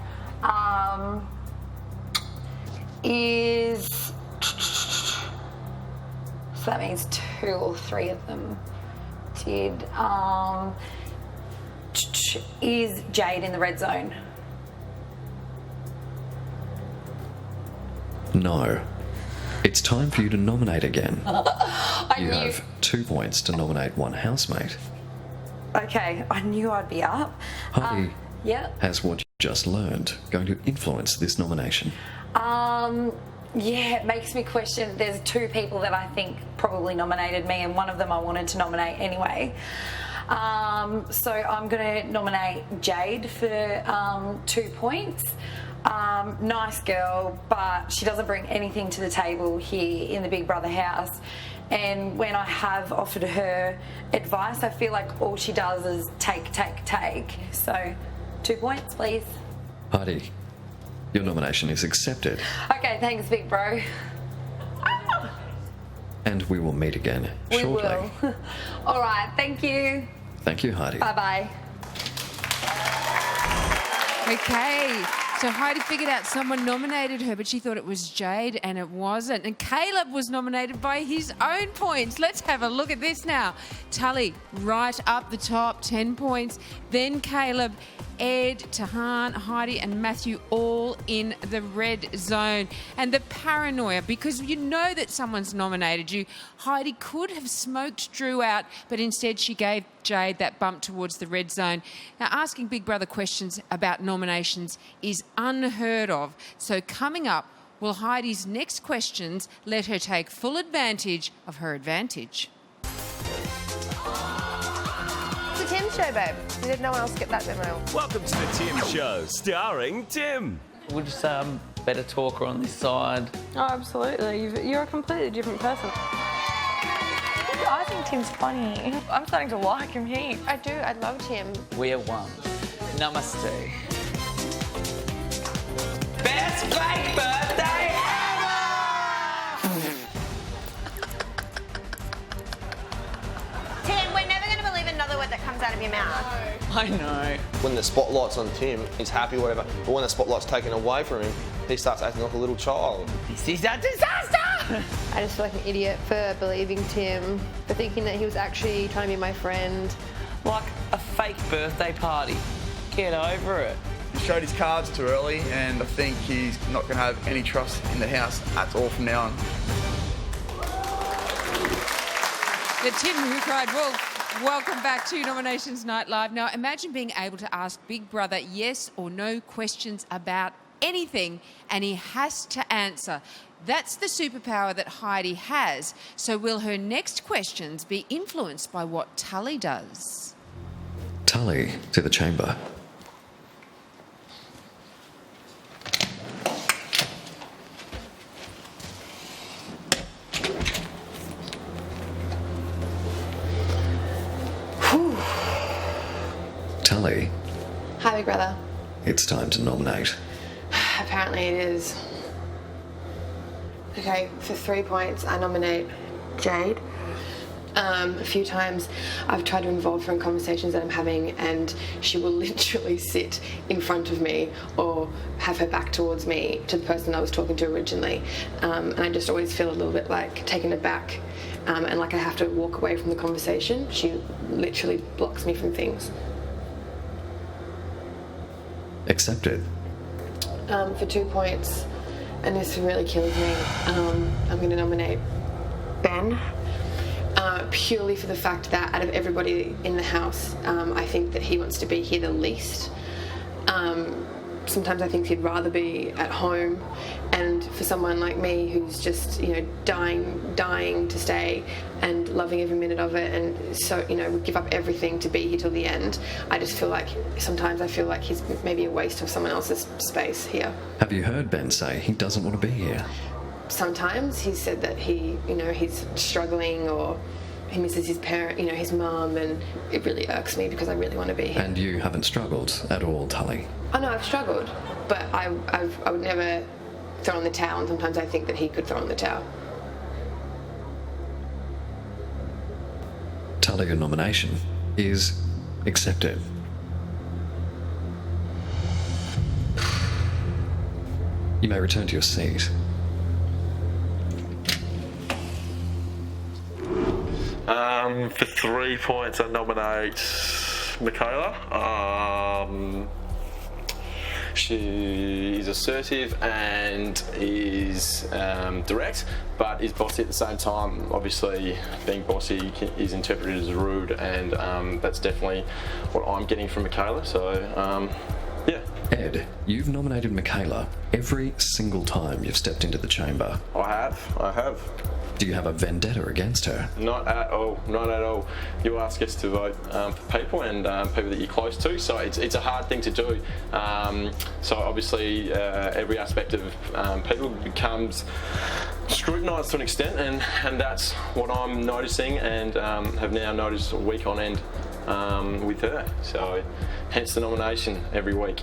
So that means 2 or 3 of them did. Is Jade in the red zone? No. It's time for you to nominate again. You have 2 points to nominate one housemate. Okay, I knew I'd be up. Heidi, Yeah. has what you just learned going to influence this nomination? Yeah, it makes me question. There's 2 people that I think probably nominated me, and one of them I wanted to nominate anyway. So I'm going to nominate Jade for 2 points. Nice girl, but she doesn't bring anything to the table here in the Big Brother house. And when I have offered her advice, I feel like all she does is take. So 2 points, please. Heidi, your nomination is accepted, Okay, thanks, big bro. and we will meet again shortly. We will. All right, thank you. Thank you, Heidi. Bye-bye. Okay, so Heidi figured out someone nominated her, but she thought it was Jade, and it wasn't. And Caleb was nominated by his own points. Let's have a look at this now. Tully, right up the top, 10 points. Then Caleb, Ed, Tahan, Heidi and Matthew all in the red zone. And the paranoia, because you know that someone's nominated you. Heidi could have smoked Drew out, but instead she gave Jade that bump towards the red zone. Now, asking Big Brother questions about nominations is unheard of. So coming up, will Heidi's next questions let her take full advantage of her advantage? It's a Tim show, babe. Did no one else get that memo? Welcome to the Tim Show, starring Tim. Would you say I'm a better talker on this side? Oh, absolutely. You're a completely different person. I think Tim's funny. I'm starting to like him heaps. I do. I love Tim. We are one. Namaste. Best fake birthday Tim, we're never going to believe another word that comes out of your mouth. I know. When the spotlight's on Tim, he's happy, whatever. But when the spotlight's taken away from him, he starts acting like a little child. This is a disaster! I just feel like an idiot for believing Tim, for thinking that he was actually trying to be my friend. Like a fake birthday party. Get over it. He showed his cards too early, and I think he's not going to have any trust in the house at all from now on. The Tim Who Cried Wolf. Welcome back to Nominations Night Live. Now, imagine being able to ask Big Brother yes or no questions about anything, and he has to answer. That's the superpower that Heidi has. So will her next questions be influenced by what Tully does? Tully to the chamber. Tully, Hi, Big Brother. it's time to nominate. Apparently it is. Okay, for 3 points, I nominate Jade. A few times I've tried to involve her in conversations that I'm having, and she will literally sit in front of me or have her back towards me to the person I was talking to originally. And I just always feel a little bit like taken aback and like I have to walk away from the conversation. She literally blocks me from things. Accepted. For 2 points, and this really kills me, I'm going to nominate Ben. Purely for the fact that out of everybody in the house, I think that he wants to be here the least. Sometimes I think he'd rather be at home, and for someone like me who's just, dying to stay and loving every minute of it, and so, would give up everything to be here till the end, I just feel like sometimes I feel like he's maybe a waste of someone else's space here. Have you heard Ben say he doesn't want to be here? Sometimes he said that he's struggling, or he misses his parent, his mum, and it really irks me because I really want to be here. And you haven't struggled at all, Tully? Oh no, I've struggled, but I would never throw in the towel, and sometimes I think that he could throw in the towel. Tully, your nomination is accepted. You may return to your seat. For 3 points, I nominate Michaela. She's assertive and is direct, but is bossy at the same time. Obviously, being bossy is interpreted as rude, and that's definitely what I'm getting from Michaela. So, yeah. Ed, you've nominated Michaela every single time you've stepped into the chamber. I have. Do you have a vendetta against her? Not at all. You ask us to vote for people and people that you're close to, so it's a hard thing to do. So obviously every aspect of people becomes scrutinised to an extent, and that's what I'm noticing and have now noticed week on end with her. So hence the nomination every week.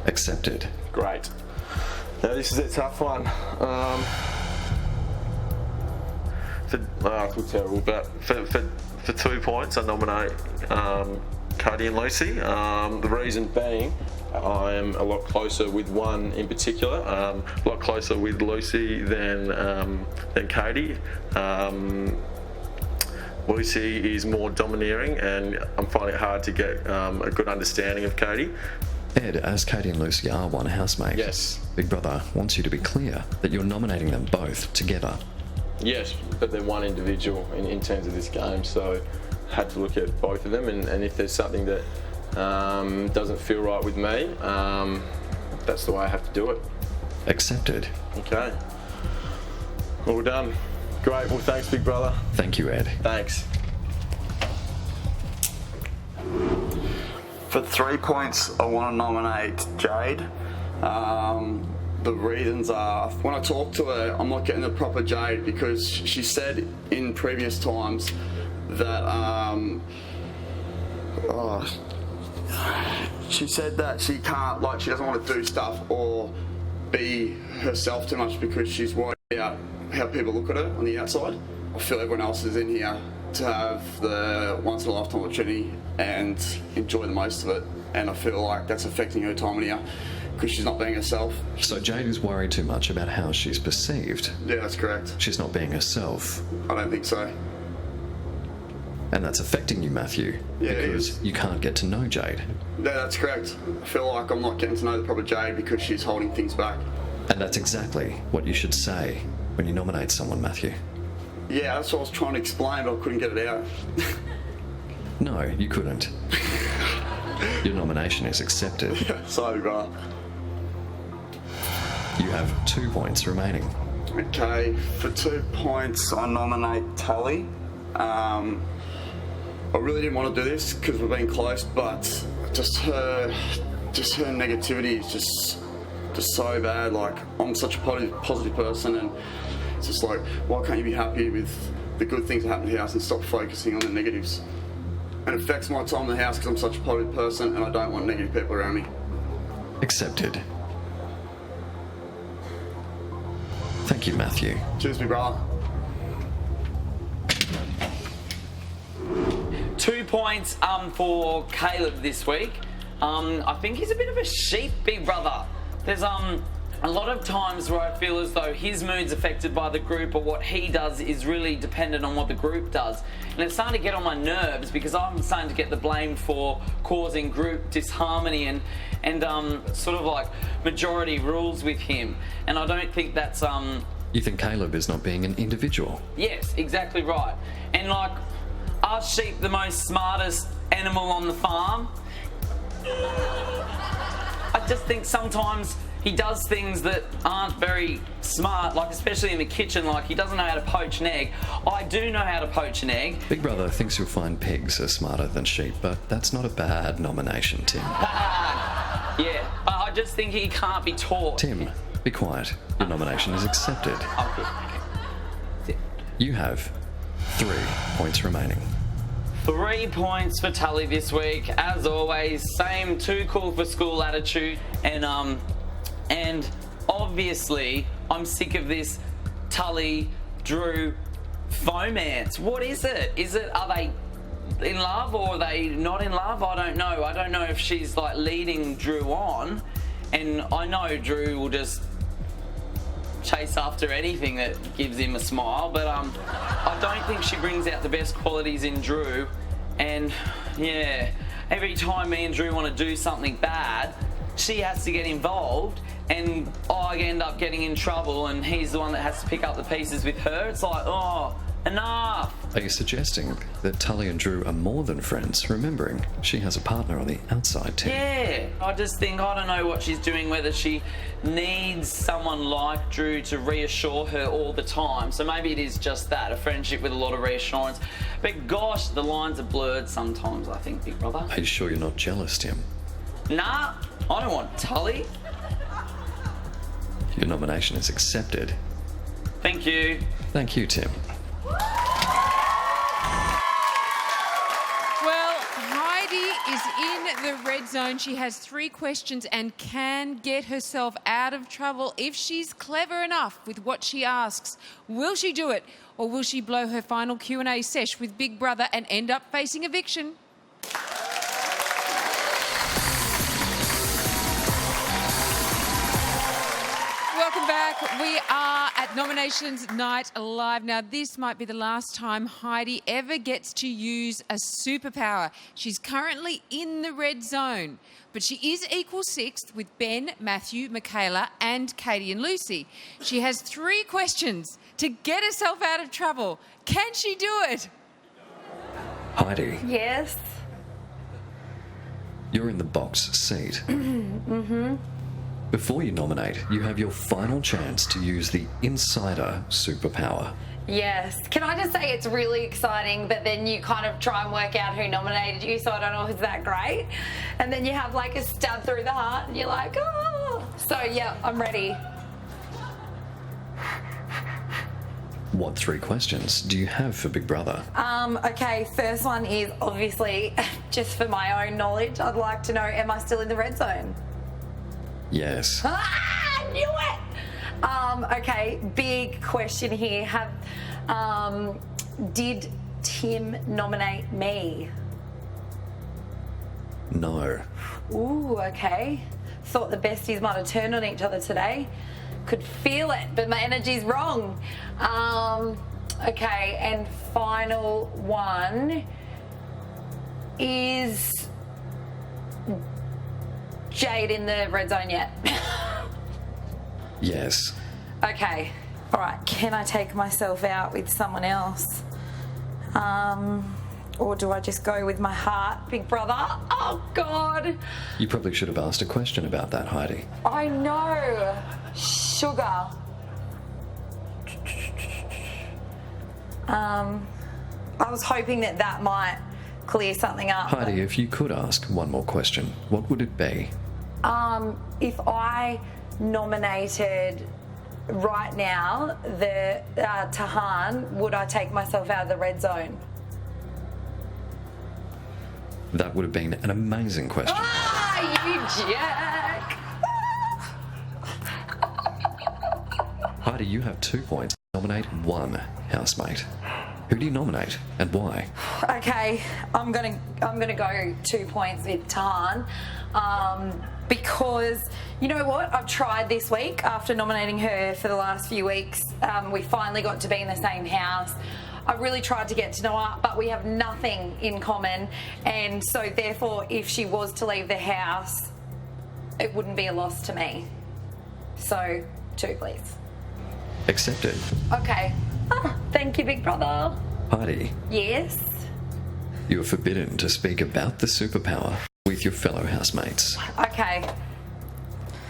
Accepted. Great. Now this is a tough one. I feel terrible, but for 2 points, I nominate Cody and Lucy. The reason being, I am a lot closer with one in particular, a lot closer with Lucy than Cody. Lucy is more domineering, and I'm finding it hard to get a good understanding of Cody. Ed, as Cody and Lucy are one housemate, yes, Big Brother wants you to be clear that you're nominating them both together. Yes, but they're one individual in terms of this game, so I had to look at both of them, and if there's something that doesn't feel right with me, that's the way I have to do it. Accepted. Okay. All done. Great, well thanks Big Brother. Thank you, Ed. Thanks. For 3 points, I want to nominate Jade. The reasons are, when I talk to her, I'm not getting the proper Jade, because she said in previous times that she said that she can't, like, she doesn't want to do stuff or be herself too much because she's worried about how people look at her on the outside. I feel everyone else is in here to have the once in a lifetime opportunity and enjoy the most of it, and I feel like that's affecting her time in here because she's not being herself. So Jade is worried too much about how she's perceived. Yeah, that's correct. She's not being herself. I don't think so. And that's affecting you, Matthew, Yeah, because you can't get to know Jade. Yeah, that's correct. I feel like I'm not getting to know the proper Jade because she's holding things back. And that's exactly what you should say when you nominate someone, Matthew. Yeah, that's what I was trying to explain, but I couldn't get it out. No, you couldn't. Your nomination is accepted. Sorry, brother. You have 2 points remaining. Okay, for 2 points, I nominate Tully. I really didn't want to do this because we've been close, but just her negativity is just so bad. Like, I'm such a positive person, and it's just like, why can't you be happy with the good things that happen in the house and stop focusing on the negatives? and it affects my time in the house because I'm such a positive person and I don't want negative people around me. Accepted. Thank you, Matthew. Cheers, big brother. 2 points for Caleb this week. I think he's a bit of a sheep, big brother. There's a lot of times where I feel as though his mood's affected by the group, or what he does is really dependent on what the group does. And it's starting to get on my nerves because I'm starting to get the blame for causing group disharmony and sort of like majority rules with him. And I don't think that's... You think Caleb is not being an individual? Yes, exactly right. And like, are sheep the most smartest animal on the farm? I just think sometimes he does things that aren't very smart, like especially in the kitchen, like he doesn't know how to poach an egg. I do know how to poach an egg. Big Brother thinks you'll find pigs are smarter than sheep, but that's not a bad nomination, Tim. Yeah, I just think he can't be taught. Tim, be quiet. Your nomination is accepted. You have 3 points remaining. 3 points for Tully this week. As always, same too cool for school attitude. And obviously, I'm sick of this Tully, Drew fomance. What is it? Are they in love or are they not in love? I don't know. I don't know if she's like leading Drew on. And I know Drew will just chase after anything that gives him a smile, but I don't think she brings out the best qualities in Drew. And yeah, every time me and Drew want to do something bad, she has to get involved, and I end up getting in trouble, and he's the one that has to pick up the pieces with her. It's like, oh, enough. Are you suggesting that Tully and Drew are more than friends, remembering she has a partner on the outside, Tim? Yeah, I just think, I don't know what she's doing, whether she needs someone like Drew to reassure her all the time. So maybe it is just that, a friendship with a lot of reassurance. But gosh, the lines are blurred sometimes, I think, big brother. Are you sure you're not jealous, Tim? Nah, I don't want Tully. Your nomination is accepted. Thank you. Thank you, Tim. Well, Heidi is in the red zone. She has 3 questions and can get herself out of trouble if she's clever enough with what she asks. Will she do it, or will she blow her final Q&A sesh with Big Brother and end up facing eviction? Welcome back. We are at Nominations Night Live. Now, this might be the last time Heidi ever gets to use a superpower. She's currently in the red zone, but she is equal sixth with Ben, Matthew, Michaela, and Katie and Lucy. She has 3 questions to get herself out of trouble. Can she do it? Heidi, Yes. you're in the box seat. Mm-hmm. Before you nominate, you have your final chance to use the insider superpower. Yes. Can I just say it's really exciting, but then you kind of try and work out who nominated you, so I don't know if it's that great. And then you have like a stab through the heart and you're like, oh. So yeah, I'm ready. What 3 questions do you have for Big Brother? Okay, first one is obviously, just for my own knowledge, I'd like to know, am I still in the red zone? Yes. Ah, I knew it! Okay, big question here. Did Tim nominate me? No. Ooh, okay. Thought the besties might have turned on each other today. Could feel it, but my energy's wrong. Okay, and final one is Jade in the red zone yet? Yes. Okay. All right. Can I take myself out with someone else? Or do I just go with my heart, Big Brother? Oh, God. You probably should have asked a question about that, Heidi. I know. Sugar. I was hoping that might clear something up. Heidi, if you could ask one more question, what would it be? If I nominated right now the Tahan, would I take myself out of the red zone? That would have been an amazing question. Ah, you jack! Heidi, you have 2 points. Nominate one housemate. Who do you nominate and why? Okay, I'm gonna go 2 points with Tan, because you know what? I've tried this week after nominating her for the last few weeks. We finally got to be in the same house. I really tried to get to know her, but we have nothing in common, and so therefore, if she was to leave the house, it wouldn't be a loss to me. So 2, please. Accepted. Okay. Thank you, Big Brother. Heidi, Yes. you are forbidden to speak about the superpower with your fellow housemates. Okay.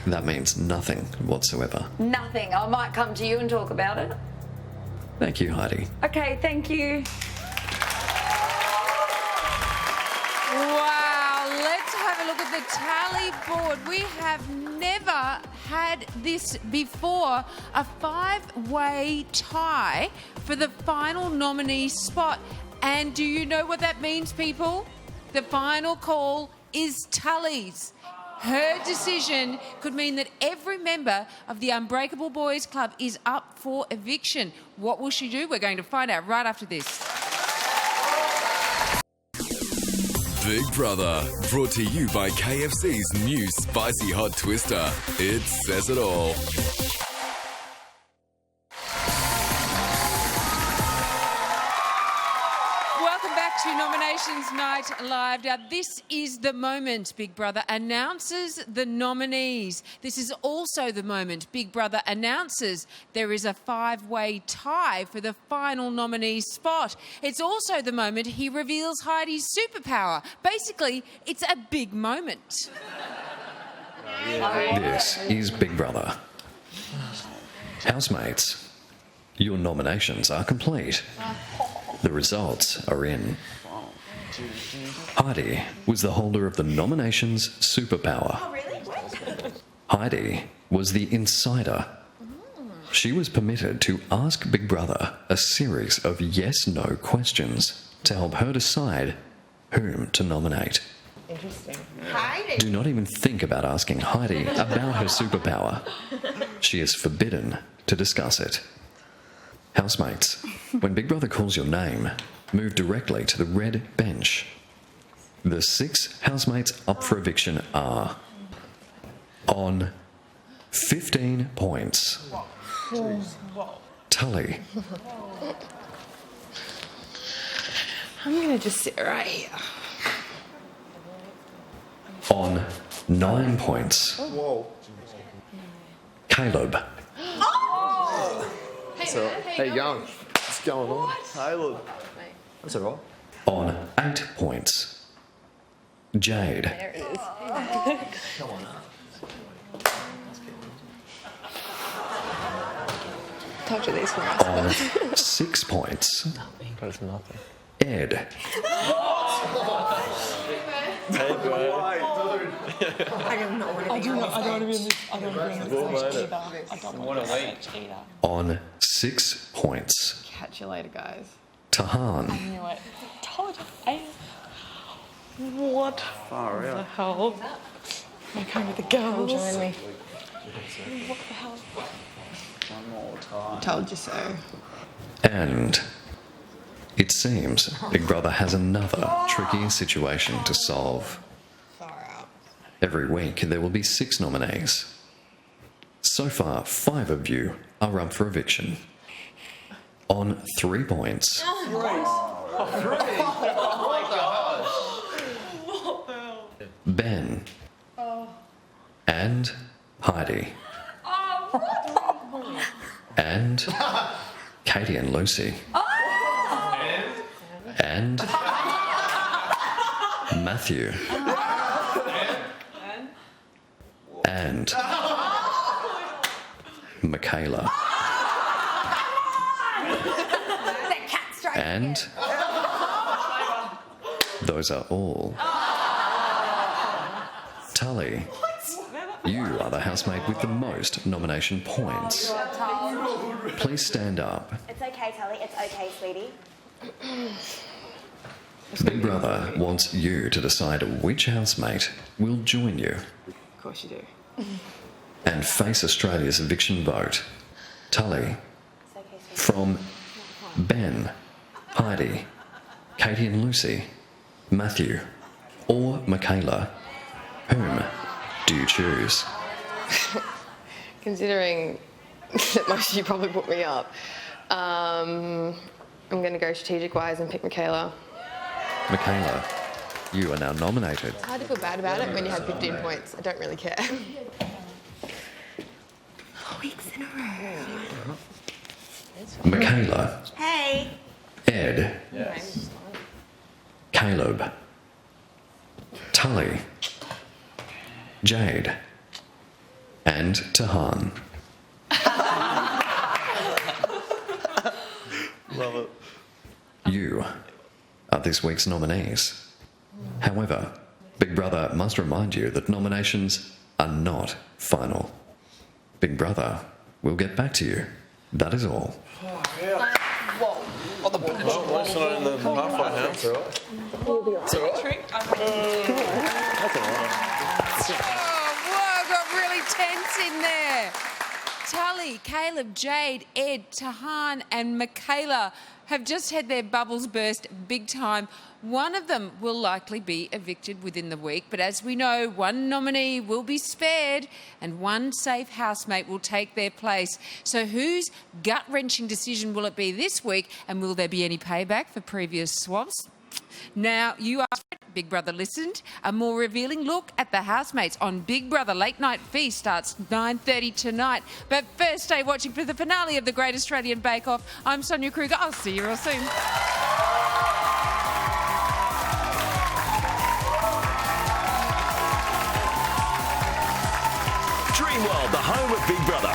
That means nothing whatsoever. Nothing. I might come to you and talk about it. Thank you, Heidi. Okay, thank you. Wow, let's have a look at the tally board. We have never had this before, a 5-way tie for the final nominee spot. And do you know what that means, people? The final call is Tully's. Her decision could mean that every member of the Unbreakable Boys Club is up for eviction. What will she do? We're going to find out right after this. Big Brother, brought to you by KFC's new Spicy Hot Twister. It says it all. Welcome back to Nominations Night Live. Now, this is the moment Big Brother announces the nominees. This is also the moment Big Brother announces there is a 5-way tie for the final nominee spot. It's also the moment he reveals Heidi's superpower. Basically, it's a big moment. This is Big Brother. Housemates, your nominations are complete. The results are in. Heidi was the holder of the nominations superpower. Oh, really? Heidi was the insider. She was permitted to ask Big Brother a series of yes-no questions to help her decide whom to nominate. Interesting. Heidi. Do not even think about asking Heidi about her superpower. She is forbidden to discuss it. Housemates, when Big Brother calls your name, move directly to the red bench. The 6 housemates up for eviction are on 15 points. Tully. I'm going to just sit right here. On 9 points. Whoa. Caleb. So, how you going? What's going on? Caleb. That's all right. On 8 points. Jade. There it is. Come on. Told you these were us. On 6 points. That's nothing. Ed. I do not want to be in this. I don't want to be in this either. I don't want to be either. On 6 points. Catch you later, guys. Tahan. I knew it. Told you. What? Far the out. hell? I'm coming with the girls. Join me. What the hell? One more time. Told you so. And it seems Big Brother has another tricky situation to solve. Every week there will be 6 nominees. So far, 5 of you are up for eviction. On 3 points. Ben. And Heidi. And Katie and Lucy. And Matthew. And Michaela. And those are all. Tully, you are the housemate with the most nomination points. Please stand up. It's okay, Tully. It's okay, sweetie. Big Brother wants you to decide which housemate will join you Of course you do. and face Australia's eviction vote. Tully, from Ben, Heidi, Katie and Lucy, Matthew, or Michaela, whom do you choose? Considering that most of you probably put me up, I'm going to go strategic-wise and pick Michaela. Michaela, you are now nominated. It's hard to feel bad about it when you have 15 points. I don't really care. 4 weeks in a row. Michaela, Hey. Ed, Caleb, Tully, Jade, and Tahan. Love it. You are this week's nominees. However, Big Brother must remind you that nominations are not final. Big Brother will get back to you. That is all. Whoa. Oh, the bench. What's not in the halfway house? It's all right. Whoa, got really tense in there. Tully, Caleb, Jade, Ed, Tahan and Michaela have just had their bubbles burst big time. One of them will likely be evicted within the week, but as we know, one nominee will be spared and one safe housemate will take their place. So whose gut-wrenching decision will it be this week, and will there be any payback for previous swaps? Now, you asked for it, Big Brother listened. A more revealing look at the housemates on Big Brother Late Night Feast starts 9:30 tonight. But first, stay watching for the finale of the Great Australian Bake Off. I'm Sonia Kruger. I'll see you real soon. Dreamworld, the home of Big Brother.